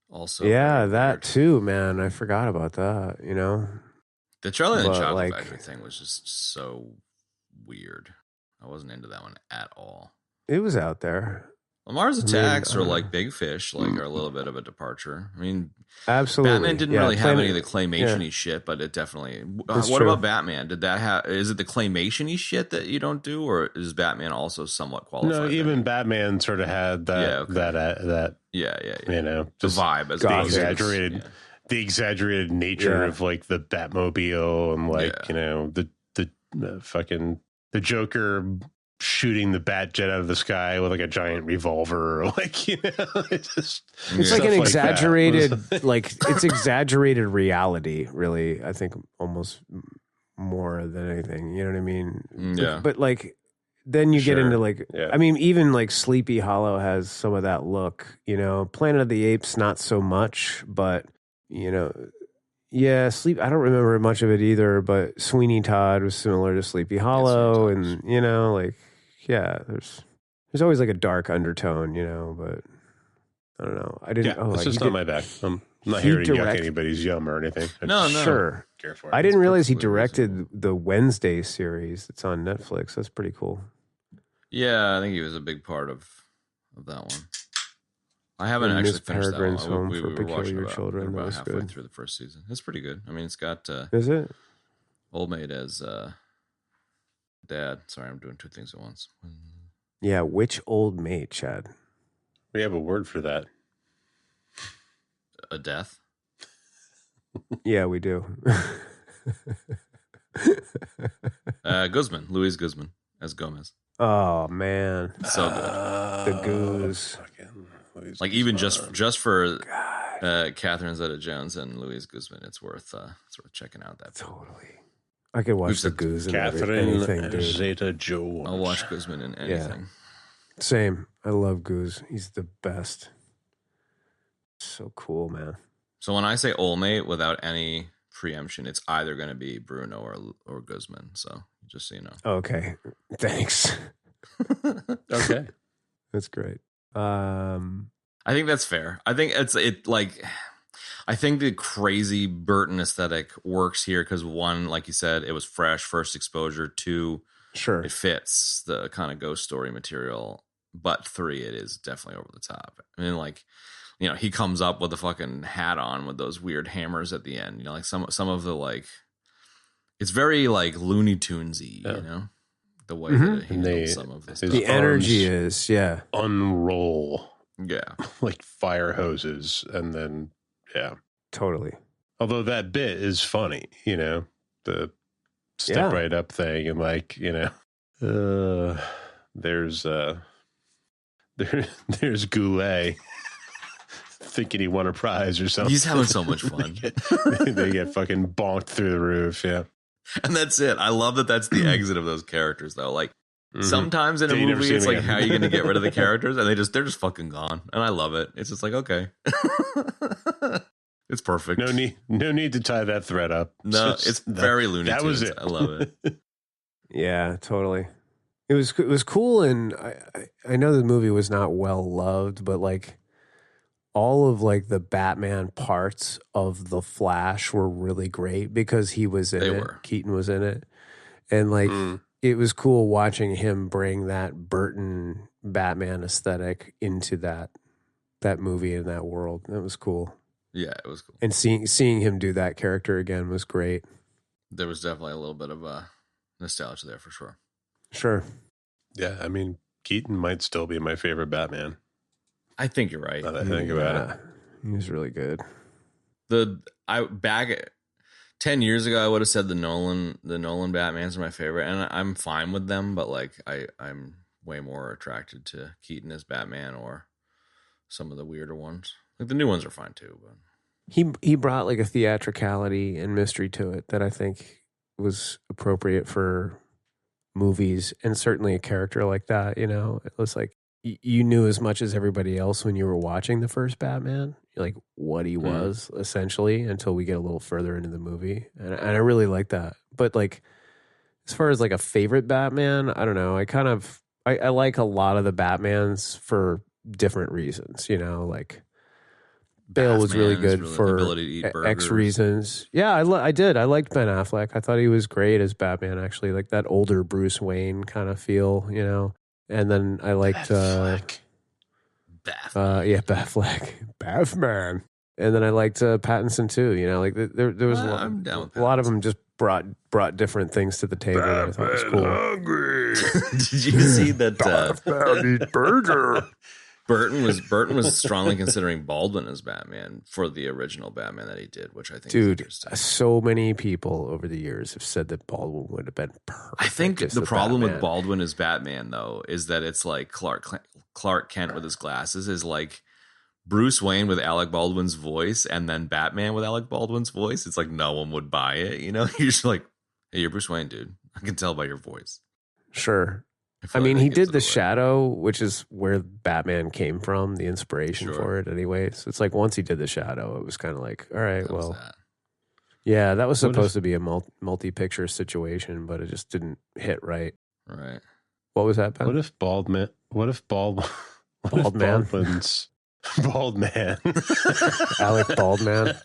Also, Yeah, very that weird. too, man. I forgot about that. You know, The Charlie and the But, Chocolate like- Factory thing was just so weird. I wasn't into that one at all. it was out there. Lamar's I mean, Attacks I or don't like know. Big Fish, like are a little bit of a departure. I mean, Absolutely. Batman didn't Yeah, really have any of the Planet- claymation-y shit, but it definitely. It's What true. about Batman? Did that have? Is it the claymation-y shit that you don't do, or is Batman also somewhat qualified? No, there? even Batman sort of had that, Yeah, okay. that, yeah. you know, The just vibe as the Gothic. exaggerated, Yeah. the exaggerated nature Yeah. of like the Batmobile and like, Yeah. you know, the fucking, the Joker shooting the Batjet out of the sky with like a giant revolver, or like, you know, it just, It's Yeah. like an stuff that. exaggerated, like it's exaggerated reality. Really, I think almost more than anything. You know what I mean? Yeah. But like, then you get Sure. into like, Yeah. I mean, even like Sleepy Hollow has some of that look. You know, Planet of the Apes not so much, but you know. Yeah, I don't remember much of it either, but Sweeney Todd was similar to Sleepy Hollow, Sweeney Todd and you know, like, yeah, there's always like a dark undertone, you know, but I don't know. I didn't. Yeah, it's just you on my back. I'm not he here to yuck direct- anybody's yum or anything. I No, just no. Sure. care for it. I didn't realize he perfectly directed reasonable. the Wednesday series that's on Netflix. That's pretty cool. Yeah, I think he was a big part of that one. I haven't And actually Miss finished that Peregrine's one. Home We for were watching Peculiar about, Children. we're That about was halfway good. through the first season. It's pretty good. I mean, it's got Is it? Old Maid as dad. Sorry, I'm doing two things at once. Yeah. Which old mate, Chad? We have a word for that. A death. Yeah, we do. Guzman, Luis Guzman as Gomez. Oh man, So good. the goose. Fucking Like even just for Catherine Zeta-Jones and Louise Guzman, it's worth checking out that. Totally. I could watch the Goose and anything, dude. Zeta-Jones. I'll watch Guzman in anything. Yeah. Same. I love Goose. He's the best. So cool, man. So when I say Olmate without any preemption, it's either going to be Bruno or Guzman. So just so you know. Okay. Thanks. Okay. That's great. I think that's fair. I think I think the crazy Burton aesthetic works here because one, like you said, it was fresh, first exposure. Two, sure, it fits the kind of ghost story material. But three, it is definitely over the top. I mean, like, you know, he comes up with a fucking hat on with those weird hammers at the end. You know, like some of the like, it's very like Looney Tunesy. You know, the way that it handles some of this. The energy is unroll. Yeah, like fire hoses, and then totally. Although that bit is funny, you know, the step right up thing, and like, you know, there's Goulet thinking he won a prize or something. He's having so much fun. they get fucking bonked through the roof, yeah. And that's it. I love that that's the exit of those characters, though. Like, sometimes in a movie, it's like, how are you going to get rid of the characters? And they're just fucking gone. And I love it. It's just like, okay. It's perfect. No need to tie that thread up. No, it's very Looney Tunes. That was it. I love it. Yeah, totally. It was cool, and I know the movie was not well loved, but like all of like the Batman parts of the Flash were really great because he was in it. Keaton was in it, and like it was cool watching him bring that Burton Batman aesthetic into that movie and that world. That was cool. Yeah, it was cool. And seeing him do that character again was great. There was definitely a little bit of nostalgia there for sure. Sure. Yeah, I mean, Keaton might still be my favorite Batman. I think you're right. Now that I think about it. He was really good. Back 10 years ago, I would have said the Nolan Batmans are my favorite, and I'm fine with them, but like I'm way more attracted to Keaton as Batman or some of the weirder ones. Like the new ones are fine too, but he brought like a theatricality and mystery to it that I think was appropriate for movies, and certainly a character like that, you know, it was like you knew as much as everybody else when you were watching the first Batman, like what he was essentially, until we get a little further into the movie, and I really like that. But like as far as like a favorite Batman, I don't know. I like a lot of the Batmans for different reasons, you know, like Bale was really good for X reasons. Yeah, I did. I liked Ben Affleck. I thought he was great as Batman, actually. Like that older Bruce Wayne kind of feel, you know. And then I liked Batfleck. Batman. And then I liked Pattinson too. You know, like there was a lot of them just brought different things to the table that I thought was cool. Did you see that? Batman eat burger. Burton was strongly considering Baldwin as Batman for the original Batman that he did, which I think is interesting. So many people over the years have said that Baldwin would have been perfect. I think the problem with Baldwin as Batman, though, is that it's like Clark Kent with his glasses is like Bruce Wayne with Alec Baldwin's voice, and then Batman with Alec Baldwin's voice. It's like no one would buy it. You know, you're just like, hey, you're Bruce Wayne, dude. I can tell by your voice. Sure. I mean, he did The Shadow, which is where Batman came from, the inspiration for it anyway. So it's like once he did The Shadow, it was kind of like, all right, yeah, that was supposed to be a multi-picture situation, but it just didn't hit right. Right. What was that, Ben? What if Baldwin's Bald Man. Alec Baldman.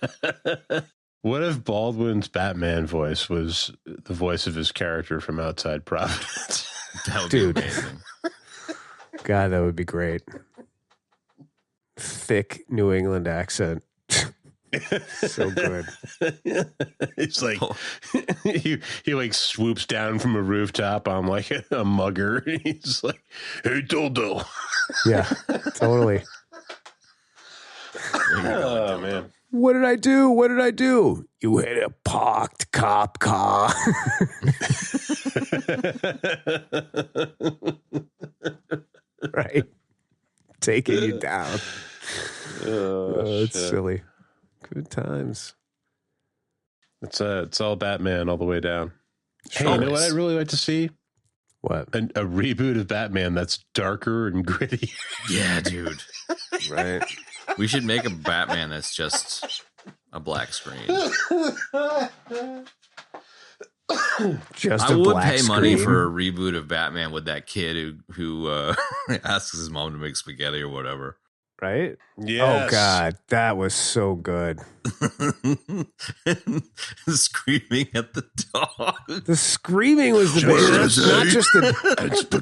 What if Baldwin's Batman voice was the voice of his character from Outside Providence? That would be amazing. God, that would be great. Thick New England accent. So good. It's like he like swoops down from a rooftop on like a mugger. He's like, "Hey, Dildo." Yeah, totally. Oh man. What did I do? What did I do? You hit a parked cop car. Right. Taking you down. It's silly. Good times. It's all Batman all the way down. Hey, Always. you know what I'd really like to see? What? A reboot of Batman that's darker and gritty. Yeah, dude. Right. We should make a Batman that's just a black screen. Just I a would black pay money screen. for a reboot of Batman with that kid who asks his mom to make spaghetti or whatever. Right? Yes. Oh God, that was so good. Screaming at the dog. The screaming was the best.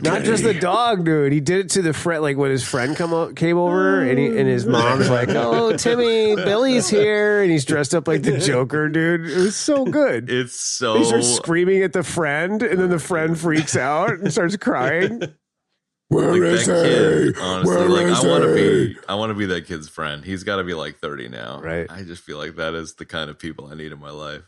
Not just the dog, dude. He did it to the friend, like when his friend came over, and his mom's like, "Oh, Timmy, Billy's here," and he's dressed up like the Joker, dude. It was so good. It's so. He starts screaming at the friend, and then the friend freaks out and starts crying. Where is he? Kid, honestly, Where like is I want to be that kid's friend. He's got to be like 30 now. Right. I just feel like that is the kind of people I need in my life.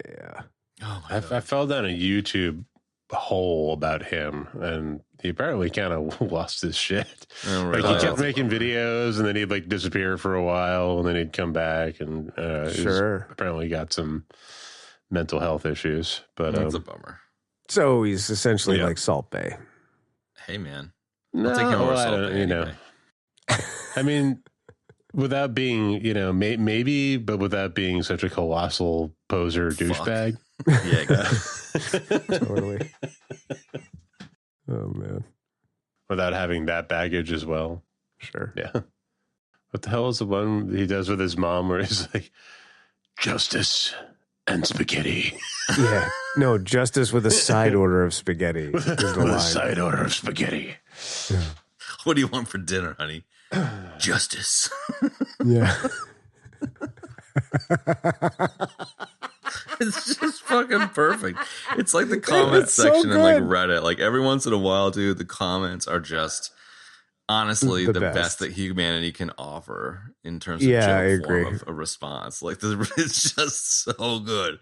Yeah. Oh my I God. fell down a YouTube hole about him, and he apparently kind of lost his shit. Oh, Like really? he kept making videos, and then he'd like disappear for a while, and then he'd come back, and Sure. apparently got some mental health issues. But That's a bummer. So he's essentially Yeah. like Salt Bay. Hey man, no, I'll take him over I Salt don't- Bay you know. anyway. I mean, without being, maybe, but without being such a colossal poser douchebag. Yeah, exactly. Totally. Oh man. Without having that baggage as well. Sure. Yeah. What the hell is the one he does with his mom where he's like, justice and spaghetti. Yeah. No, justice with a side order of spaghetti. with is the a line. side order of spaghetti. What do you want for dinner, honey? Justice. Yeah. It's just fucking perfect. It's like the comment It's so section in like good. Reddit. Like every once in a while, dude, the comments are just honestly The the best. best that humanity can offer in terms of Yeah, I joke form agree. of a response. Like it's just so good.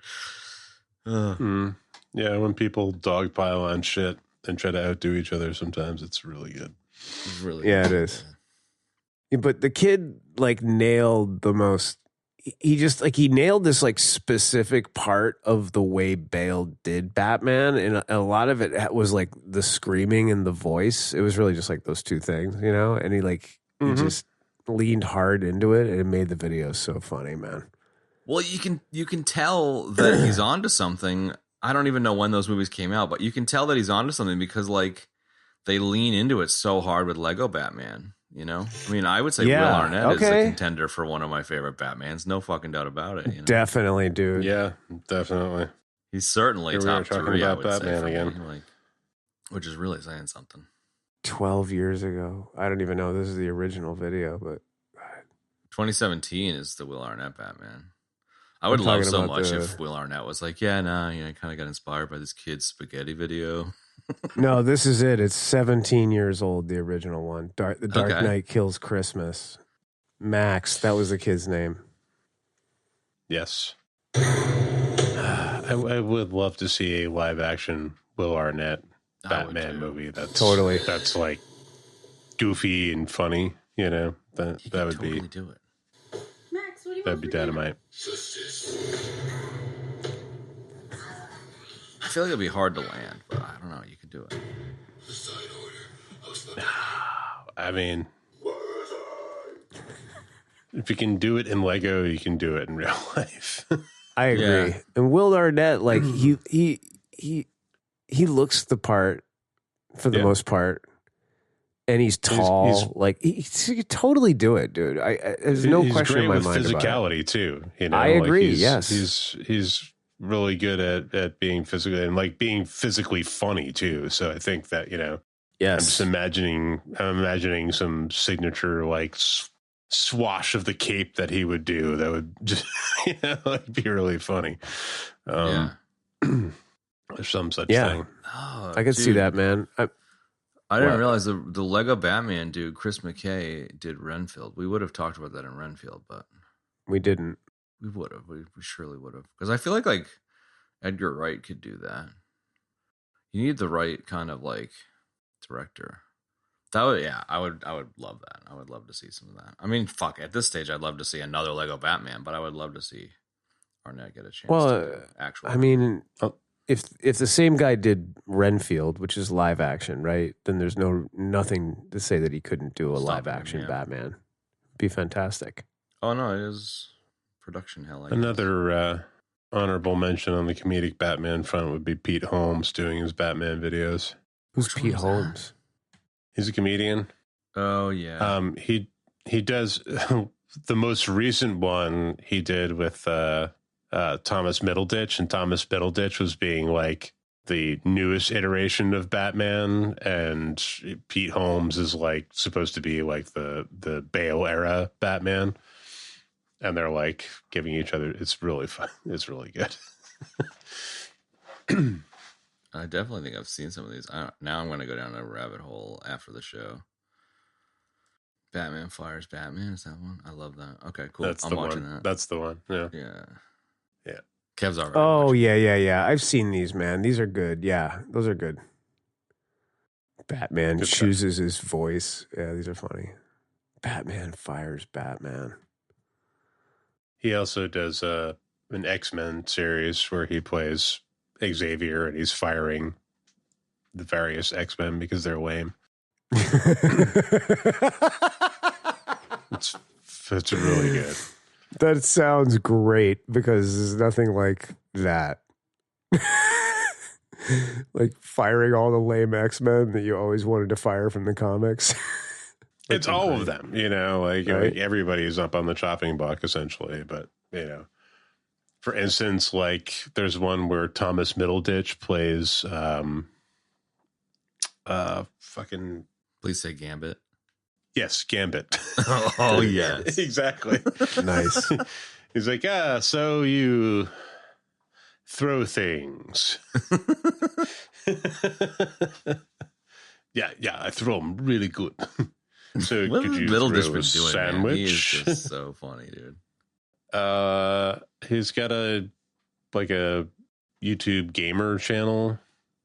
Ugh. Mm. Yeah, when people dogpile on shit and try to outdo each other, sometimes it's really good. It's really Yeah, it good. is. Yeah, but the kid like nailed the most. He just like he nailed this like specific part of the way Bale did Batman, and a lot of it was like the screaming and the voice. It was really just like those two things, you know. And he just leaned hard into it, and it made the video so funny, man. Well, you can tell that he's onto something. I don't even know when those movies came out, but you can tell that he's onto something because like they lean into it so hard with Lego Batman. You know, I mean, I would say Yeah, Will Arnett is a okay. contender for one of my favorite Batmans. No fucking doubt about it. You know? Definitely, dude. Yeah, definitely. He's certainly Here we are top talking 3. I about would say Batman for me, again. like, which is really saying something. 12 years ago. I don't even know. This is the original video, but 2017 is the Will Arnett Batman. I would I'm love talking so about much the- if Will Arnett was like, yeah, nah, you know, I kind of got inspired by this kid's spaghetti video. no, this is it. It's 17 years old, the original one. The Dark Okay. Knight Kills Christmas. Max, that was the kid's name. Yes. I would love to see a live action Will Arnett I would Batman too. movie. Totally. That's like goofy and funny, you know. That He that could would totally be do it. Max, what do you that'd want be for dinner? dynamite. I feel like it'd be hard to land, but I don't know. You could do it. I mean, if you can do it in Lego, you can do it in real life. I agree. Yeah. And Will Arnett, like he looks the part for the Yeah. most part, and he's tall. he's- like he could totally do it, dude. There's no He's question great in my with mind about it. physicality too. You know, I agree, he's, yes. he's really good at being physical and like being physically funny too. So I think that I'm just imagining some signature like swash of the cape that he would do. That would just like be really funny. Yeah. Or some such Yeah. thing. Oh, I could see dude. that, man. I didn't What? realize the Lego Batman dude, Chris McKay, did Renfield. We would have talked about that in Renfield, but We didn't. we would have. We surely would have. Because I feel like Edgar Wright could do that. You need the right kind of like director. That would, yeah, I would love that. I would love to see some of that. I mean, fuck, at this stage, I'd love to see another Lego Batman, but I would love to see Arnett get a chance to do actual. I mean, if the same guy did Renfield, which is live action, right? Then there's nothing to say that he couldn't do a live action Batman. It'd be fantastic. Oh no, it is production hell. I guess. Another honorable mention on the comedic Batman front would be Pete Holmes doing his Batman videos. Who's Pete Holmes? He's a comedian. Oh yeah. He does the most recent one he did with Thomas Middleditch, and Thomas Middleditch was being like the newest iteration of Batman, and Pete Holmes is like supposed to be like the Bale era Batman, and they're like giving each other. It's really fun. It's really good. I definitely think I've seen some of these. Now I'm going to go down a rabbit hole after the show. Batman Fires Batman, is that one? I love that. Okay, cool. I'm watching that. That's the one. Yeah. Yeah. Kev's already. Oh, yeah. I've seen these, man. These are good. Yeah, those are good. Batman chooses his voice. Yeah, these are funny. Batman Fires Batman. He also does an X-Men series where he plays Xavier and he's firing the various X-Men because they're lame. It's really good. That sounds great because there's nothing like that. Like firing all the lame X-Men that you always wanted to fire from the comics. It's all of them, like everybody's up on the chopping block essentially. But, for instance, like there's one where Thomas Middleditch plays fucking. Please say Gambit. Yes, Gambit. Oh, yes. Exactly. Nice. He's like, so you throw things. Yeah, I throw them really good. So what could has you Middleditch throw been a doing, sandwich? man? He is just so funny, dude. He's got a YouTube gamer channel.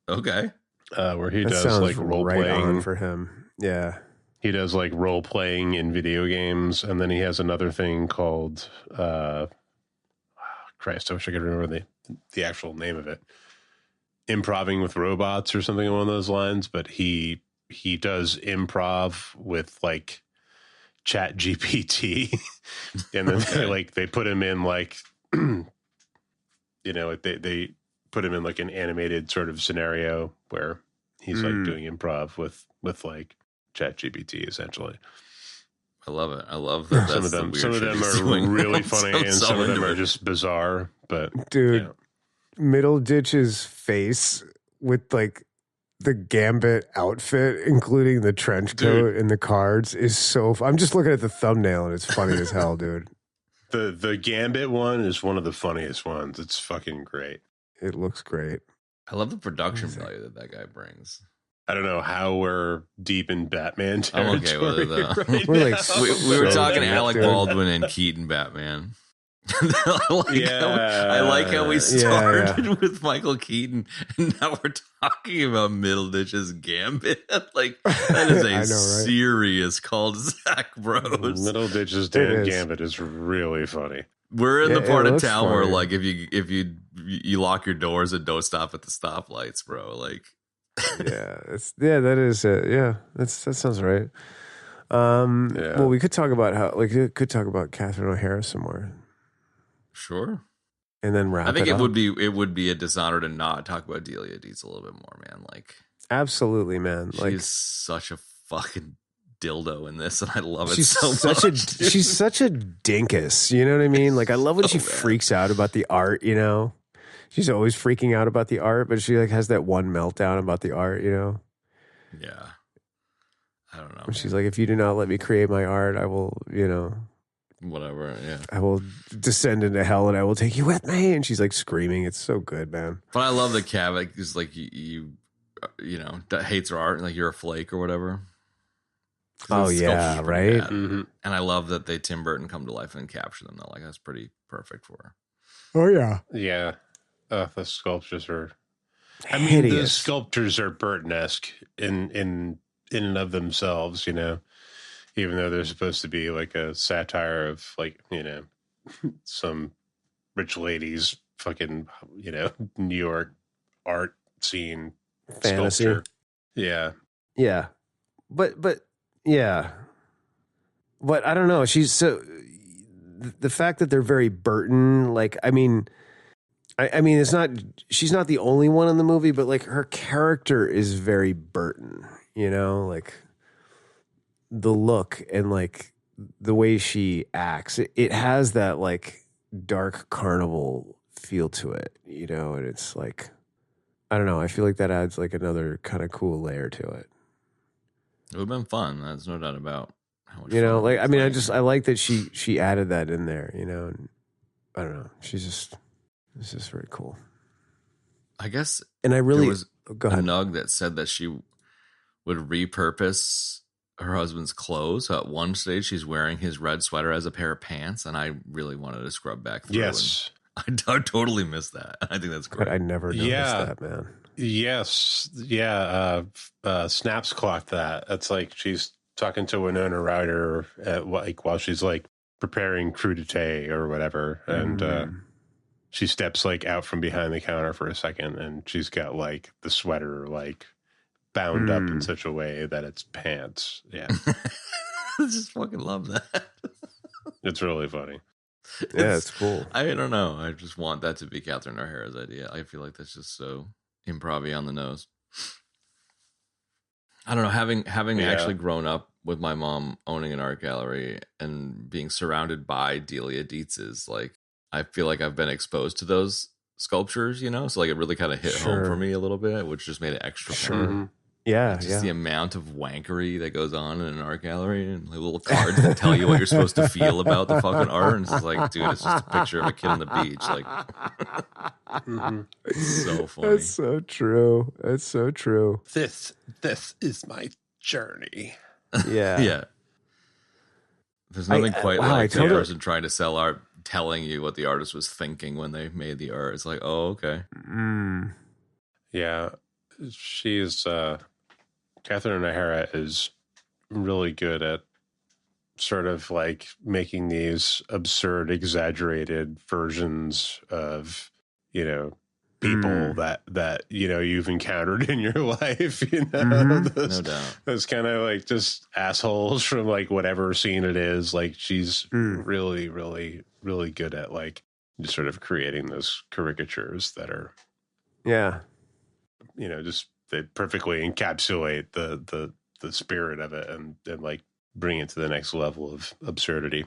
Okay. Where he that does like role playing for him. Yeah. He does like role playing in video games, and then he has another thing called Christ, I wish I could remember the actual name of it. Improving with robots or something along those lines, but he does improv with like Chat GPT. And then they put him in like they put him in like an animated sort of scenario where he's like doing improv with like Chat GPT essentially. I love it. I love that. Some of them are really funny, and some of them are just bizarre. But dude, Middleditch's face with like the Gambit outfit, including the trench coat and the cards, is so. I'm just looking at the thumbnail, and it's funny as hell, dude. The Gambit one is one of the funniest ones. It's fucking great. It looks great. I love the production value that guy brings. I don't know how we're deep in Batman territory. I'm okay with it, though. Right We're now. like We were talking Alec Baldwin and Keaton Batman. I like how we started with Michael Keaton, and now we're talking about Middleditch's Gambit. Like, that is a serious cul-de-sac, bros. Middleditch's Gambit is really funny. We're in the part of town where, like, if you lock your doors and don't stop at the stoplights, bro. Like, that sounds right. Well, we could talk about Catherine O'Hara some more. Sure. And then wrap. I think it would be a dishonor to not talk about Delia Deetz a little bit more, man. Like, absolutely, man. She's such a fucking dildo in this, and I love it she's so much. She's such a dinkus. You know what I mean? Like, I love when she freaks out about the art. She's always freaking out about the art, but she like has that one meltdown about the art. Yeah. I don't know. When she's like, if you do not let me create my art, I will, whatever. Yeah. I will descend into hell and I will take you with me. And she's like screaming. It's so good, man. But I love the Cavett is like, you hates her art. Like, you're a flake or whatever. Oh yeah. Right. Mm-hmm. And I love that Tim Burton come to life and capture them though. Like, that's pretty perfect for her. Oh yeah. Yeah. The sculptures are. I mean, the sculptures are Burton-esque in in and of themselves, even though they're supposed to be like a satire of like, some rich ladies fucking, New York art scene Fantasy. sculpture. Yeah. Yeah. But yeah. But I don't know. She's so, the fact that they're very Burton, like, I mean, it's not, she's not the only one in the movie, but like her character is very Burton, like the look and like the way she acts. It has that like dark carnival feel to it, and it's like, I don't know. I feel like that adds like another kind of cool layer to it. It would have been fun. There's no doubt about how much like, I mean, I like that she added that in there, and I don't know. It's just very cool. I guess, and I really there was go ahead. a nug that said that she would repurpose her husband's clothes. So at one stage, she's wearing his red sweater as a pair of pants, and I really wanted to scrub back through. Yes. I totally missed that. I think that's great. I never noticed that, man. Yes. Yeah. Snaps clocked that. That's like she's talking to Winona Ryder while she's like preparing crudité or whatever. And she steps like out from behind the counter for a second, and she's got like the sweater like bound up in such a way that it's pants. Yeah. I just fucking love that. It's really funny. Yeah, it's cool. I don't know. I just want that to be Catherine O'Hara's idea. I feel like that's just so improv-y on the nose. I don't know. Having actually grown up with my mom owning an art gallery and being surrounded by Delia Dietz's, like, I feel like I've been exposed to those sculptures, so like it really kind of hit home for me a little bit, which just made it extra fun. Yeah, just the amount of wankery that goes on in an art gallery and like little cards that tell you what you're supposed to feel about the fucking art. And it's just like, dude, it's just a picture of a kid on the beach. Like, it's so funny. That's so true. That's so true. This is my journey. Yeah. Yeah. There's nothing quite like the person trying to sell art telling you what the artist was thinking when they made the art. It's like, oh, okay. Yeah. She's Catherine O'Hara is really good at sort of like making these absurd, exaggerated versions of, people that you've encountered in your life, No doubt. Those kind of like just assholes from like whatever scene it is. Like she's really, really, really good at like just sort of creating those caricatures that are, just they perfectly encapsulate the spirit of it and like bring it to the next level of absurdity.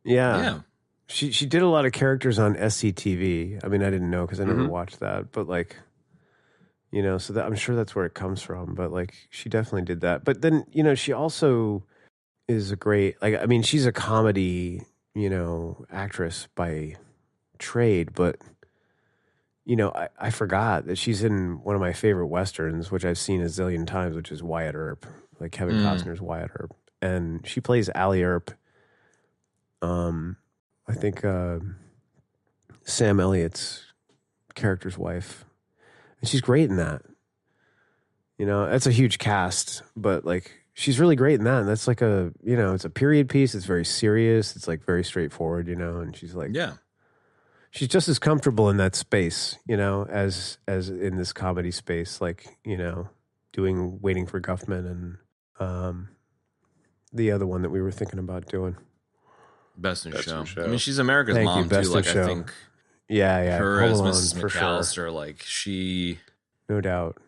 Yeah. She did a lot of characters on SCTV. I mean, I didn't know because I never watched that, but like, so that I'm sure that's where it comes from. But like, she definitely did that. But then, she also is a great, like, I mean, she's a comedy, actress by trade, but. I forgot that she's in one of my favorite Westerns, which I've seen a zillion times, which is Wyatt Earp, like Kevin Costner's Wyatt Earp. And she plays Allie Earp. I think Sam Elliott's character's wife. And she's great in that. That's a huge cast, but like she's really great in that. And that's like it's a period piece. It's very serious. It's like very straightforward, and she's like, she's just as comfortable in that space, as in this comedy space, like, doing Waiting for Guffman and the other one that we were thinking about doing. Best in Show. I mean, she's America's mom too. Like, I think her as Mrs. McAllister, like she, no doubt,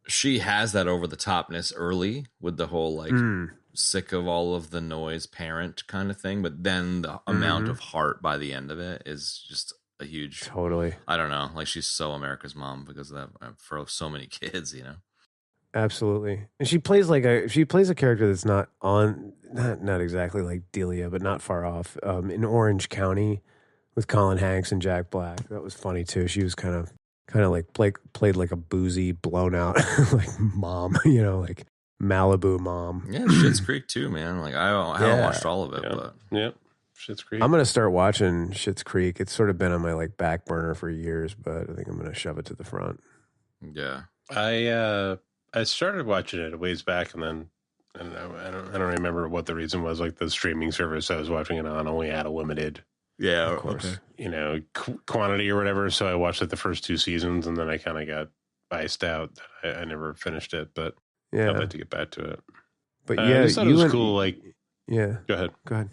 she has that over the topness early with the whole like sick of all of the noise parent kind of thing, but then the amount of heart by the end of it is just a huge. Totally. I don't know. Like she's so America's mom because of that for so many kids, Absolutely. And she plays a character that's not exactly like Delia, but not far off. In Orange County with Colin Hanks and Jack Black. That was funny too. She was kind of like played like a boozy, blown out like mom, like Malibu mom. Yeah, Schitt's Creek too, man. Like I haven't watched all of it, but Schitt's Creek. I'm gonna start watching Schitt's Creek. It's sort of been on my like back burner for years, but I think I'm gonna shove it to the front. Yeah. I started watching it a ways back and then I don't know. I don't remember what the reason was. Like the streaming service I was watching it on only had a limited, Yeah, Of course. quantity or whatever. So I watched like the first 2 seasons, and then I kind of got iced out. I never finished it, but I'd Yeah. like to get back to it. But I yeah, just thought it was cool. Like, yeah. go ahead. Go ahead.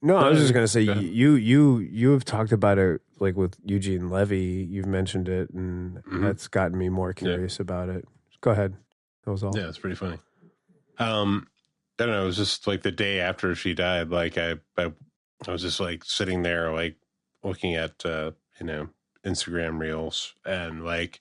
No, I was just gonna say Go ahead. you have talked about it like with Eugene Levy. You've mentioned it, and Mhm. that's gotten me more curious about it. Go ahead. That was all. Yeah, it's pretty funny. I don't know. It was just like the day after she died. Like I was just like sitting there, like looking at Instagram reels, and like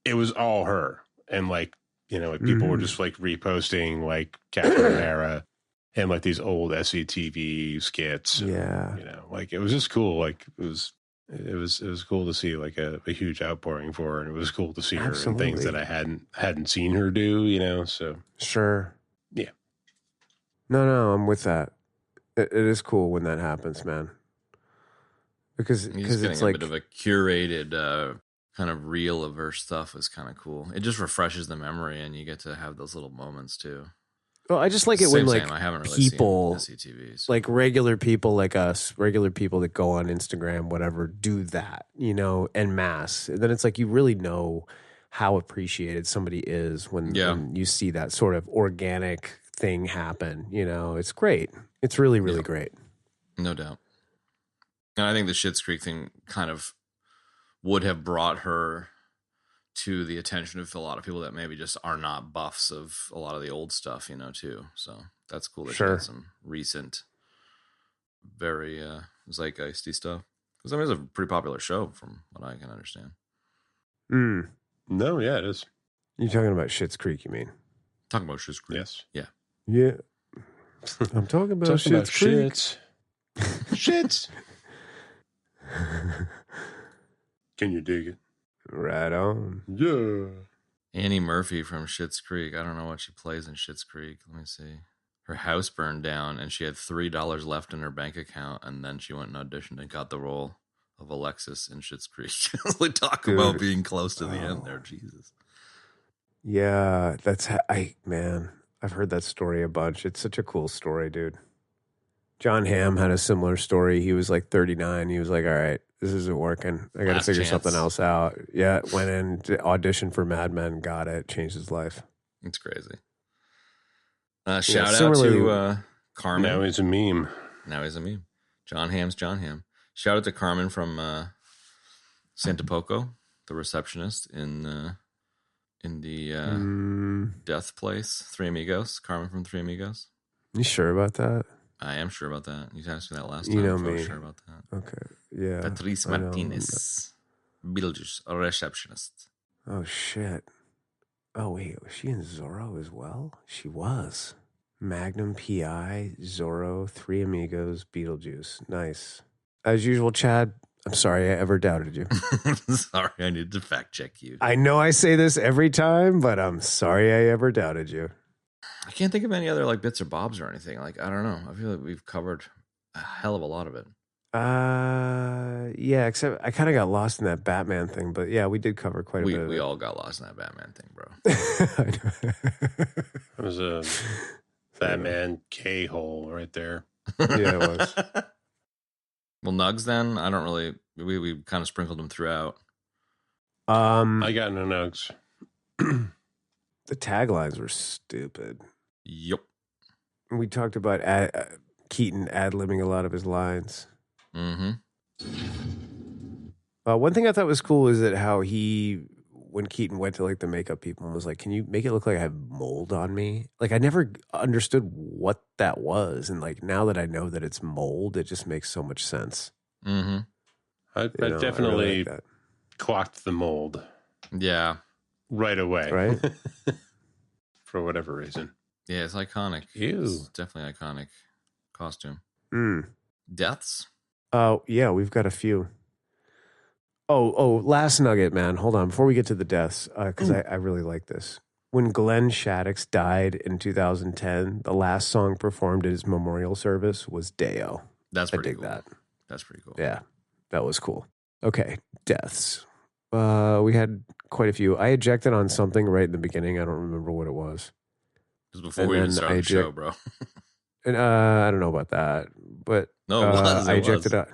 it was all her, and like like people were just like reposting like Catherine O'Hara and like these old SCTV skits. And, Yeah. like it was just cool. Like it was cool to see like a huge outpouring for her, and it was cool to see her in things that I hadn't seen her do. So Sure. yeah. No, I'm with that. It is cool when that happens, man. Because He's it's getting a like bit of a curated kind of reel of her stuff is kind of cool. It just refreshes the memory, and you get to have those little moments too. well, I just like it when like I haven't really people seen SCTVs. like regular people like us, regular people that go on Instagram, whatever, do that, en masse. And then it's like you really know how appreciated somebody is when you see that sort of organic thing happen. It's great. It's really, really great. No doubt. And I think the Schitt's Creek thing kind of would have brought her to the attention of a lot of people that maybe just are not buffs of a lot of the old stuff, too. So that's cool that she had some recent, very zeitgeisty stuff. Because it's a pretty popular show from what I can understand. No, yeah, it is. You're talking about Schitt's Creek, you mean? Talking about Schitt's Creek. Yes. Yeah. Yeah. I'm talking about Schitt's Creek. Shits. Can you dig it? Right on. Yeah. Annie Murphy from Schitt's Creek. I don't know what she plays in Schitt's Creek. Let me see. Her house burned down, and she had $3 left in her bank account, and then she went and auditioned and got the role of Alexis in Schitt's Creek. Like, talk about being close to the end there, Jesus. Yeah, I've heard that story a bunch. It's such a cool story, dude. John Hamm had a similar story. He was like 39. He was like, all right, this isn't working. I got to figure something else out. Yeah, went in, auditioned for Mad Men, got it, changed his life. It's crazy. Shout out to Carmen. Now he's a meme. John Hamm's John Hamm. Shout out to Carmen from Santa Poco, the receptionist in the death place, Three Amigos. Carmen from Three Amigos. You sure about that? I am sure about that. You asked me that last time. You know so me. I was sure about that. Okay, yeah. Patrice Martinez, Beetlejuice, a receptionist. Oh, shit. Oh, wait, was she in Zorro as well? She was. Magnum P.I., Zorro, Three Amigos, Beetlejuice. Nice. As usual, Chad, I'm sorry I ever doubted you. Sorry, I need to fact check you. I know I say this every time, but I'm sorry I ever doubted you. I can't think of any other like bits or bobs or anything. Like, I don't know. I feel like we've covered a hell of a lot of it. Yeah, except I kind of got lost in that Batman thing, but yeah, we did cover quite a bit of We it. all got lost in that Batman thing, bro. It was a Batman K-hole right there. Yeah, it was. Well, Nugs then, I don't really, we kind of sprinkled them throughout. I got no nugs. The taglines were stupid. Yep. We talked about Keaton ad-libbing a lot of his lines. Mm-hmm. One thing I thought was cool is that how when Keaton went to like the makeup people and was like, "Can you make it look like I have mold on me?" Like I never understood what that was, and like now that I know that it's mold, it just makes so much sense. Mm-hmm. I definitely really like clocked the mold. Yeah. Right away. Right? For whatever reason. Yeah, it's iconic. Ew. It's definitely iconic costume. Deaths? Oh, yeah, we've got a few. Oh, last nugget, man. Hold on. Before we get to the deaths, because I really like this. When Glenn Shaddix died in 2010, the last song performed at his memorial service was Deo. That's pretty I dig cool. that. That's pretty cool. Yeah, that was cool. Okay, deaths. We had quite a few. I ejected on something right in the beginning. I don't remember what it was. Because before And we even then started I the show, bro. And I don't know about that, but No, it was. I It ejected was. on.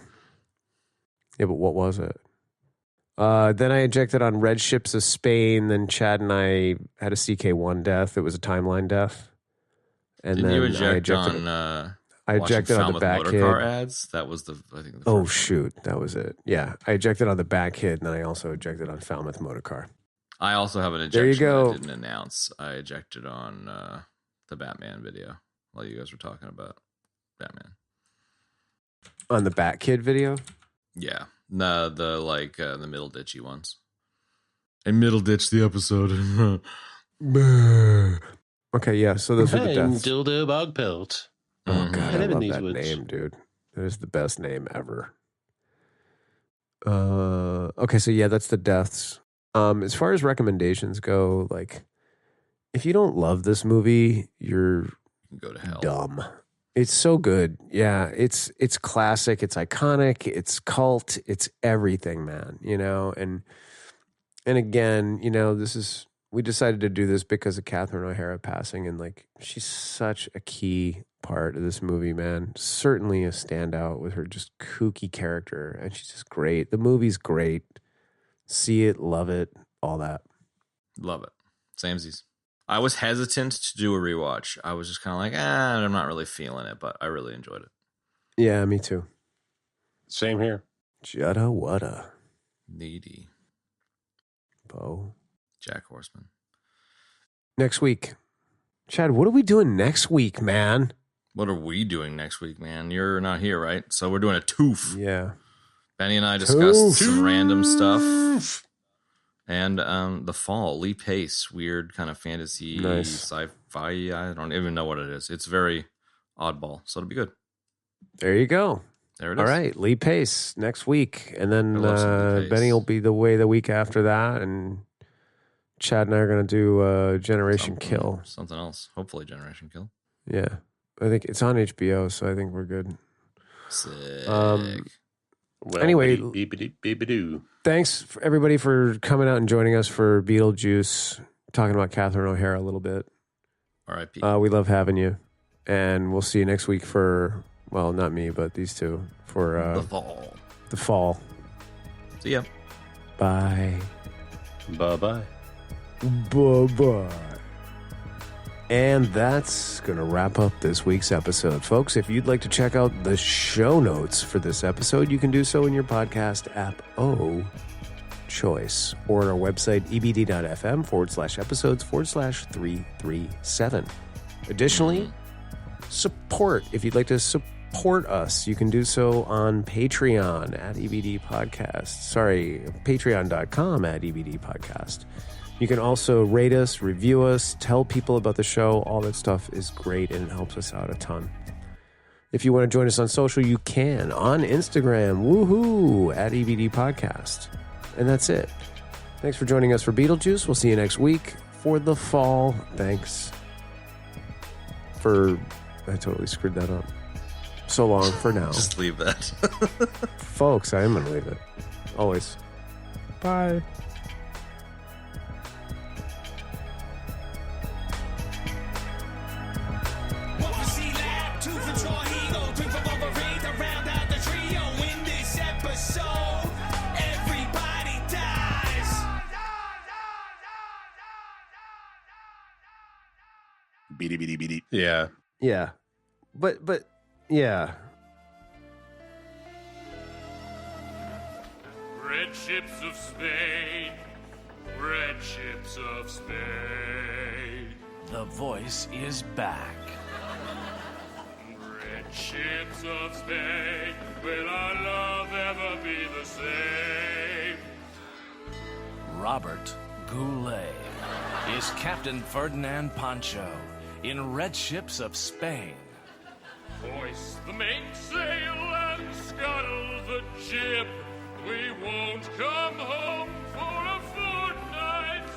Yeah, but what was it? Then I ejected on Red Ships of Spain. Then Chad and I had a CK1 death. It was a timeline death. And Didn't then you I eject ejected. on I watching ejected on the Falmouth back motor kid. car ads? That was I think the Oh first one. shoot, that was it. Yeah, I ejected on the back kid, and then I also ejected on Falmouth motor car. I also have an There you ejection that go. I didn't announce. I ejected on the Batman video while you guys were talking about Batman. On the back kid video. Yeah, no, the middle ditchy ones. I middle ditched the episode. Okay, yeah. So those are the I'm deaths. Dildo Bogpelt. Oh Mhm. god, I I live in love these that woods. name, dude. That is the best name ever. Okay, so yeah, that's the deaths. As far as recommendations go, like, if you don't love this movie, you're Go to hell. dumb. It's so good. Yeah, it's classic, it's iconic, it's cult, it's everything, man, you know? And again, you know, we decided to do this because of Catherine O'Hara passing, and like she's such a key part of this movie, man. Certainly a standout with her just kooky character, and she's just great. The movie's great. See it, love it, all that. Love it. Samesies. I was hesitant to do a rewatch. I was just kind of like, I'm not really feeling it, but I really enjoyed it. Yeah, me too. Same here. Jutta wutta, Needy. Bo. Jack Horseman. Next week, Chad, what are we doing next week, man? What are we doing next week, man? You're not here, right? So we're doing a toof. Yeah. Benny and I discussed Toof. some random stuff. And The Fall, Lee Pace, weird kind of fantasy, Nice. sci-fi. I don't even know what it is. It's very oddball, so it'll be good. There you go. There it is. All right, Lee Pace next week, and then I love some Lee Pace. Benny will be the week after that, and Chad and I are going to do Generation Kill. Something else. Hopefully Generation Kill. Yeah, I think it's on HBO, so I think we're good. Sick. Well, Anyway, beep-a-doo. Thanks for everybody for coming out and joining us for Beetlejuice, talking about Catherine O'Hara a little bit. R.I.P. We love having you, and we'll see you next week for, well, not me, but these two for The Fall. The Fall. See ya. Bye. Bye-bye. Bye-bye. And that's going to wrap up this week's episode. Folks, if you'd like to check out the show notes for this episode, you can do so in your podcast app choice or on our website, ebd.fm/episodes/337. Additionally, support. If you'd like to support us, you can do so on Patreon at EBD Podcast. Sorry, patreon.com at EBD Podcast. You can also rate us, review us, tell people about the show. All that stuff is great and it helps us out a ton. If you want to join us on social, you can on Instagram, woohoo, at EBD Podcast. And that's it. Thanks for joining us for Beetlejuice. We'll see you next week for The Fall. Thanks for, I totally screwed that up. So long for now. Just leave that. Folks, I am going to leave it. Always. Bye. Beady. Yeah. Yeah. But yeah. Red ships of Spain, red ships of Spain. The voice is back. Red ships of Spain, will our love ever be the same? Robert Goulet is Captain Ferdinand Pancho in Red Ships of Spain. Hoist the mainsail and scuttle the jib. We won't come home for a fortnight,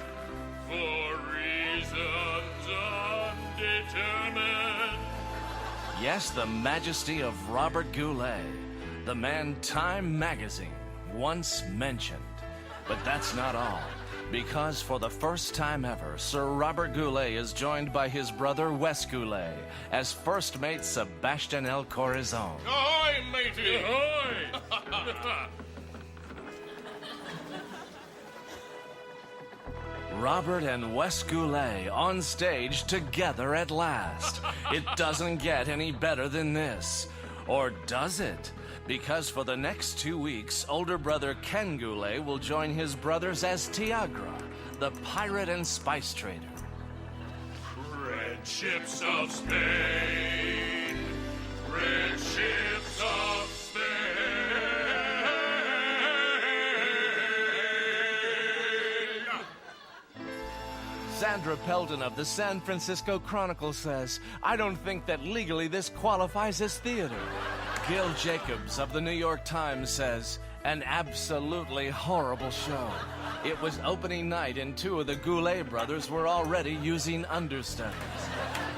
for reasons undetermined. Yes, the majesty of Robert Goulet, the man Time magazine once mentioned. But that's not all. Because for the first time ever, Sir Robert Goulet is joined by his brother Wes Goulet as first mate Sebastian El Corazon. Ahoy, matey! Ahoy! Robert and Wes Goulet on stage together at last. It doesn't get any better than this. Or does it? Because for the next 2 weeks, older brother Ken Goulet will join his brothers as Tiagra, the pirate and spice trader. Red ships of Spain, red ships of Spain. Sandra Peldon of the San Francisco Chronicle says, I don't think that legally this qualifies as theater. Gil Jacobs of the New York Times says, an absolutely horrible show. It was opening night and 2 of the Goulet brothers were already using understudies.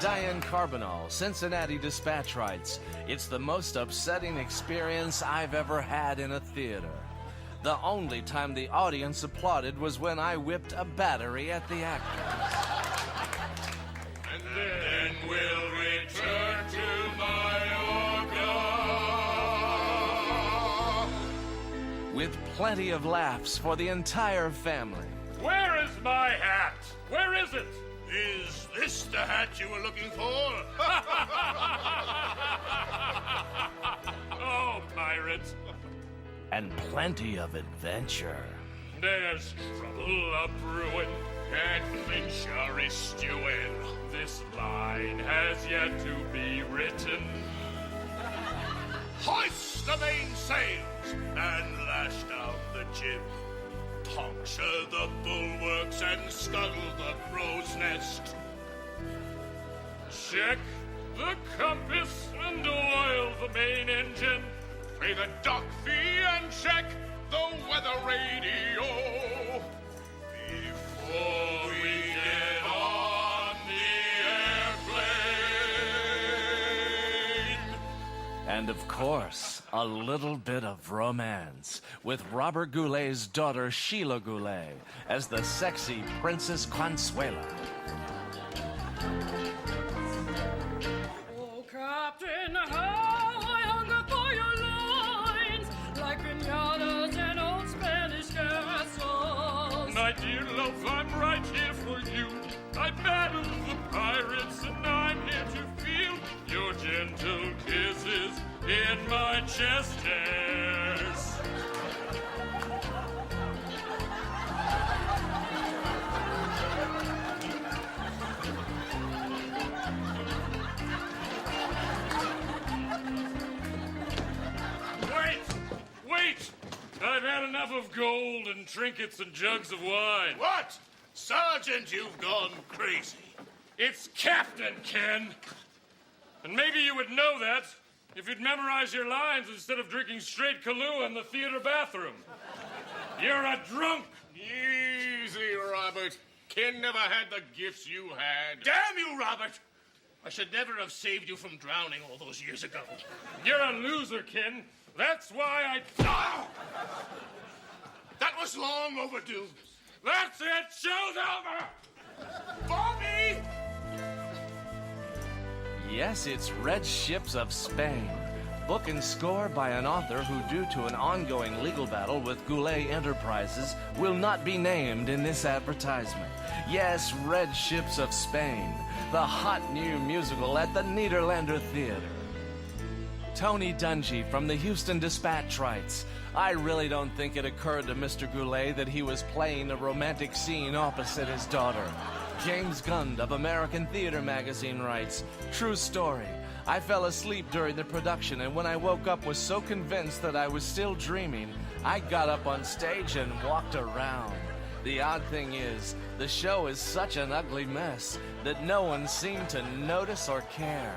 Diane Carbonell, Cincinnati Dispatch writes, it's the most upsetting experience I've ever had in a theater. The only time the audience applauded was when I whipped a battery at the actors. And then we'll return to Mallorca. With plenty of laughs for the entire family. Where is my hat? Where is it? Is this the hat you were looking for? Oh, pirates. And plenty of adventure. There's trouble up ruin, and Fincher is stewing. This line has yet to be written. Hoist the mainsails and lash down the jib. Puncture the bulwarks and scuttle the crow's nest. Check the compass and oil the main engine. Pay the dock fee and check the weather radio before we get on the airplane. And of course, a little bit of romance with Robert Goulet's daughter Sheila Goulet as the sexy Princess Consuela. Oh, Captain, how I hunger for your lines, like pinatas and old Spanish castles. My dear love, I'm right here for you. I battled the pirates and I'm here to feel your gentle kisses in my chest hairs. Wait! I've had enough of gold and trinkets and jugs of wine. What? Sergeant, you've gone crazy. It's Captain Ken. And maybe you would know that if you'd memorize your lines instead of drinking straight Kahlua in the theater bathroom. You're a drunk. Easy, Robert. Ken never had the gifts you had. Damn you, Robert! I should never have saved you from drowning all those years ago. You're a loser, Ken. That's why I... Oh! That was long overdue. That's it! Show's over! Bobby! Yes, it's Red Ships of Spain. Book and score by an author who, due to an ongoing legal battle with Goulet Enterprises, will not be named in this advertisement. Yes, Red Ships of Spain, the hot new musical at the Nederlander Theater. Tony Dungy from the Houston Dispatch writes, I really don't think it occurred to Mr. Goulet that he was playing a romantic scene opposite his daughter. James Gund of American Theater Magazine writes, true story. I fell asleep during the production, and when I woke up was so convinced that I was still dreaming, I got up on stage and walked around. The odd thing is, the show is such an ugly mess that no one seemed to notice or care.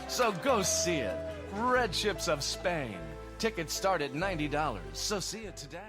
So go see it. Red Ships of Spain. Tickets start at $90, so see it today.